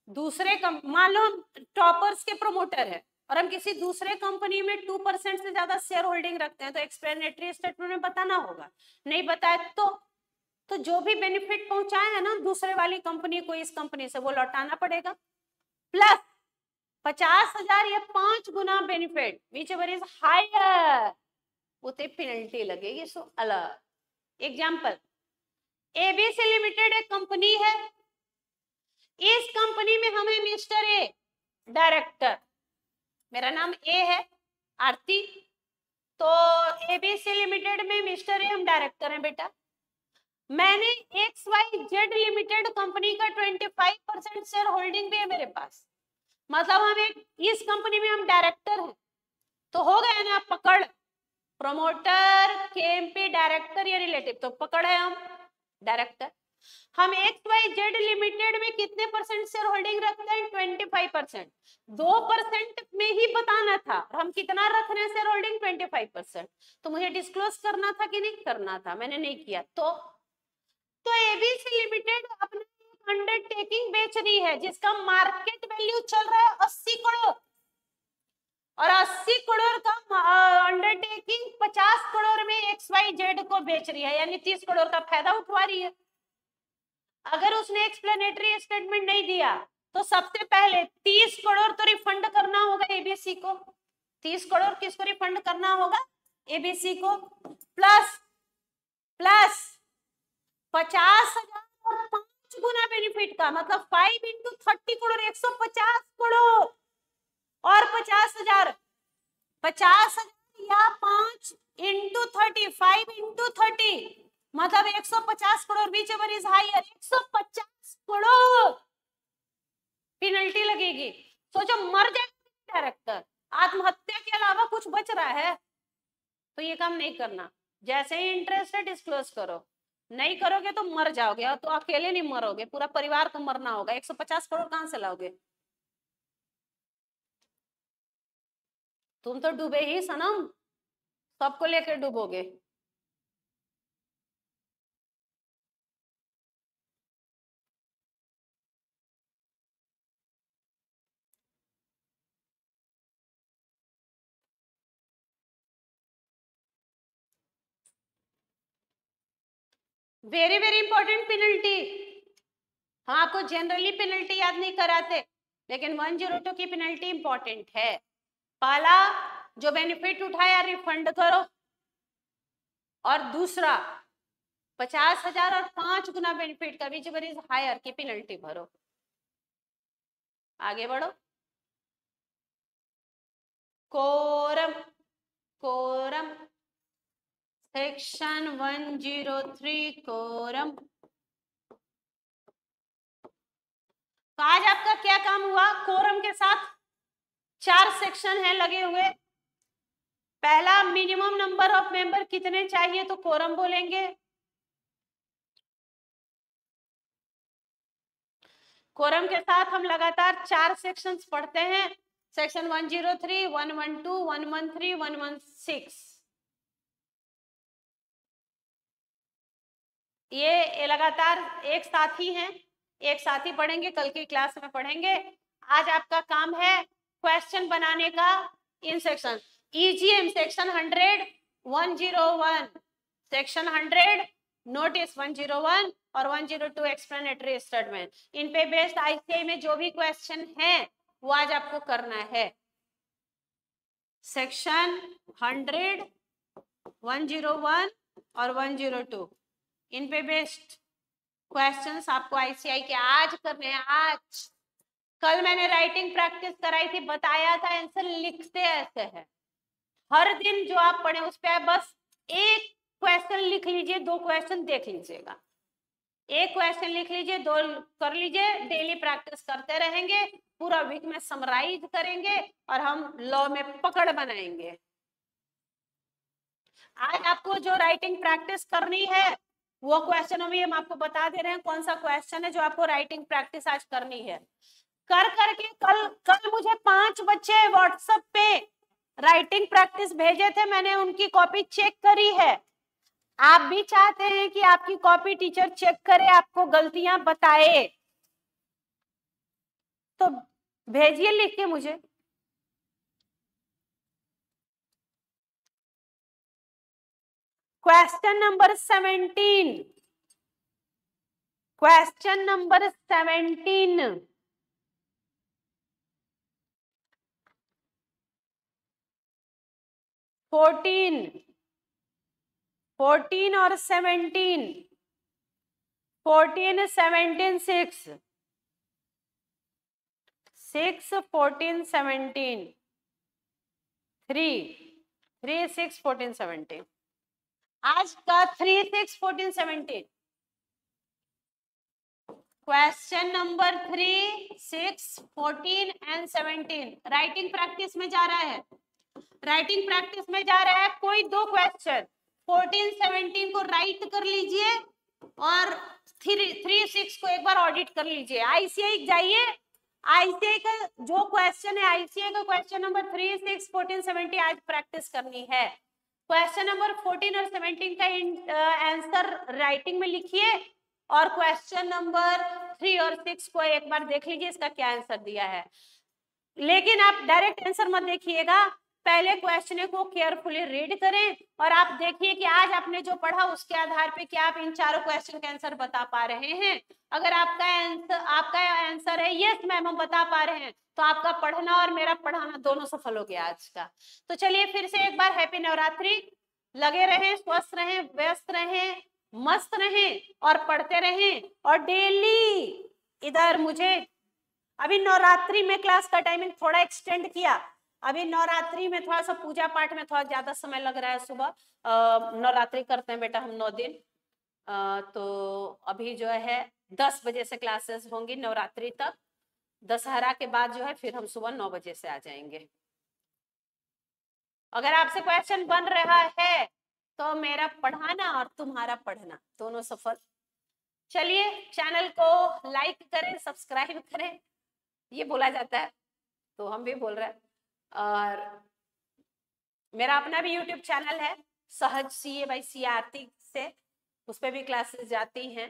दूसरे मान लो हम टॉपर्स के प्रोमोटर है और हम किसी दूसरे कंपनी में 2% से ज्यादा शेयर होल्डिंग रखते हैं, तो एक्सप्लेनेटरी स्टेटमेंट में बताना होगा। नहीं बताए तो जो भी बेनिफिट पहुंचाए है ना दूसरे वाली कंपनी को इस कंपनी से, वो लौटाना पड़ेगा। प्लस 50,000 या 5 गुना बेनिफिट whichever is higher उतनी पेनल्टी लगेगी। सो अलग एग्जांपल, एबीसी लिमिटेड एक कंपनी है, इस कंपनी में हमें मिस्टर ए डायरेक्टर, मेरा नाम ए है आरती, तो एबीसी लिमिटेड में मिस्टर ए हम डायरेक्टर हैं बेटा। मैंने XYZ लिमिटेड कंपनी का 25% शेयर होल्डिंग भी है मेरे पास, मतलब हम एक इस कंपनी में हम डायरेक्टर हैं, तो हो गया ना पकड़, प्रोमोटर, केएमपी, डायरेक्टर या रिलेटिव, तो पकड़ है हम डायरेक्टर। हम XYZ लिमिटेड में कितने परसेंट शेयर होल्डिंग रखते हैं? 25%। 2% में ही बताना था, हम कितना रख रहे हैं शेयर होल्डिंग? 25%। तो मुझे डिस्क्लोज करना था कि नहीं करना था? मैंने नहीं किया। तो एबीसी लिमिटेड अपना अंडरटेकिंग बेच रही है जिसका मार्केट वैल्यू चल रहा है 80 करोड़, और 80 करोड़ का अंडरटेकिंग 50 करोड़ में XYZ को बेच रही है, यानी 30 करोड़ का फायदा उठवा रही है। अगर उसने एक्सप्लेनेटरी स्टेटमेंट नहीं दिया तो सबसे पहले 30 करोड़ तो रिफंड करना होगा एबीसी को। 30 करोड़ किसको रिफंड करना होगा? एबीसी को। प्लस 50,000 और 5 गुना बेनिफिट का मतलब 5 इंटू 30 करोड़, 150 करोड़, और 50,000 या 5 इंटू 30, 5 इंटू 30 मतलब 150 crore, whichever is higher 150 crore penalty लगेगी। सोचो मर जाएगा डायरेक्टर, आत्महत्या के अलावा कुछ बच रहा है, तो ये काम नहीं करना। जैसे ही इंटरेस्ट है डिस्क्लोज करो, नहीं करोगे तो मर जाओगे, और तो अकेले नहीं मरोगे, पूरा परिवार को मरना होगा। 150 करोड़ कहां से लाओगे? तुम तो डूबे ही सनम, सबको लेकर डूबोगे। Very very important penalty. हाँ, आपको जनरली पेनल्टी याद नहीं कराते, लेकिन 102 की पेनल्टी इंपॉर्टेंट है। पहला, जो बेनिफिट उठाया रिफंड करो, और दूसरा 50,000 और 5 गुना बेनिफिट का whichever is higher की पेनल्टी भरो। आगे बढ़ो। Quorum section 103 quorum. तो आज आपका क्या काम हुआ? कोरम के साथ 4 सेक्शन है लगे हुए। पहला, मिनिमम नंबर ऑफ मेंबर कितने चाहिए, तो कोरम बोलेंगे। कोरम के साथ हम लगातार 4 सेक्शंस पढ़ते हैं, सेक्शन 103, 112, 113, 116। ये लगातार एक साथ ही हैं, एक साथ ही पढ़ेंगे, कल की क्लास में पढ़ेंगे। आज आपका काम है क्वेश्चन बनाने का in section. EGM section 100, 101, section 100 notice 101 और 102 एक्सप्लेनेटरी स्टेटमेंट। इन पे बेस्ड ICI में जो भी क्वेश्चन है वो आज आपको करना है। सेक्शन 100, 101 और 102 इन पे बेस्ड क्वेश्चंस आपको ICI के आज करने हैं। आज कल मैंने राइटिंग प्रैक्टिस कराई थी, बताया था आंसर लिखते ऐसे है। हर दिन जो आप पढ़े उस पे बस एक क्वेश्चन लिख लीजिए, 2 क्वेश्चन देख लीजिएगा। एक क्वेश्चन लिख लीजिए, 2 कर लीजिए। डेली प्रैक्टिस करते रहेंगे, पूरा वीक में समराइज करेंगे और हम लॉ में पकड़ बनाएंगे। आज आपको जो राइटिंग प्रैक्टिस करनी है वो क्वेश्चन अभी हम आपको बता दे रहे हैं कौन सा क्वेश्चन है जो आपको राइटिंग प्रैक्टिस आज करनी है। कर करके कल मुझे 5 बच्चे व्हाट्सएप पे राइटिंग प्रैक्टिस भेजे थे, मैंने उनकी कॉपी चेक करी है। आप भी चाहते हैं कि आपकी कॉपी टीचर चेक करे, आपको गलतियां बताए, तो भेजिए लिख के मुझे। क्वेश्चन नंबर 17, क्वेश्चन नंबर 17, 14 और 17, 14, 17, 6, 14, 17, 3, 6, 14, 17। आज का 3, 6, 14, 17 question number 3, 6, 14 and 17 writing practice में जा रहा है। राइटिंग प्रैक्टिस में जा रहा है, कोई 2 क्वेश्चन 14, 17 को राइट कर लीजिए और 3, 6 को एक बार ऑडिट कर लीजिए। ICI जाइए, ICI का जो क्वेश्चन है, ICI का क्वेश्चन नंबर 3, 6, 14, 17 आज प्रैक्टिस करनी है। क्वेश्चन नंबर 14 और 17 का आंसर राइटिंग में लिखिए और क्वेश्चन नंबर 3 और 6 को एक बार देख लीजिए इसका क्या आंसर दिया है। लेकिन आप डायरेक्ट आंसर मत देखिएगा, पहले क्वेश्चन को केयरफुली रीड करें और आप देखिए कि आज आपने जो पढ़ा उसके आधार पे क्या आप इन चारों क्वेश्चन के आंसर बता पा रहे हैं। अगर आपका आंसर है यस मैम हम बता पा रहे हैं, तो आपका पढ़ना और मेरा पढ़ाना दोनों सफल हो गया आज का। तो चलिए फिर से एक बार हैप्पी नवरात्रि। लगे रहें, स्वस्थ रहें, व्यस्त रहें, मस्त रहें और पढ़ते रहें। और डेली इधर मुझे अभी नवरात्रि में क्लास का टाइमिंग थोड़ा एक्सटेंड किया। अभी नवरात्रि में थोड़ा सा पूजा पाठ में थोड़ा ज्यादा समय लग रहा है। सुबह नवरात्रि करते हैं बेटा हम 9 दिन, तो अभी जो है 10 बजे से क्लासेस होंगी नवरात्रि तक। दशहरा के बाद जो है फिर हम सुबह 9 बजे से आ जाएंगे। अगर आपसे क्वेश्चन बन रहा है तो मेरा पढ़ाना और तुम्हारा पढ़ना दोनों सफल। चलिए चैनल को लाइक करें, सब्सक्राइब करें, ये बोला जाता है तो हम भी बोल रहे हैं। और मेरा अपना भी YouTube चैनल है सहज CA बाई CA आरती से, उस पर भी क्लासेस जाती हैं।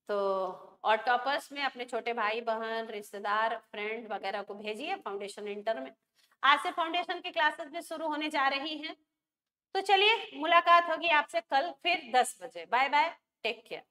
तो और टॉपर्स में अपने छोटे भाई बहन रिश्तेदार फ्रेंड वगैरह को भेजिए फाउंडेशन इंटर में। आज से फाउंडेशन की क्लासेस भी शुरू होने जा रही हैं। तो चलिए मुलाकात होगी आपसे कल फिर 10 बजे। Bye bye, take care.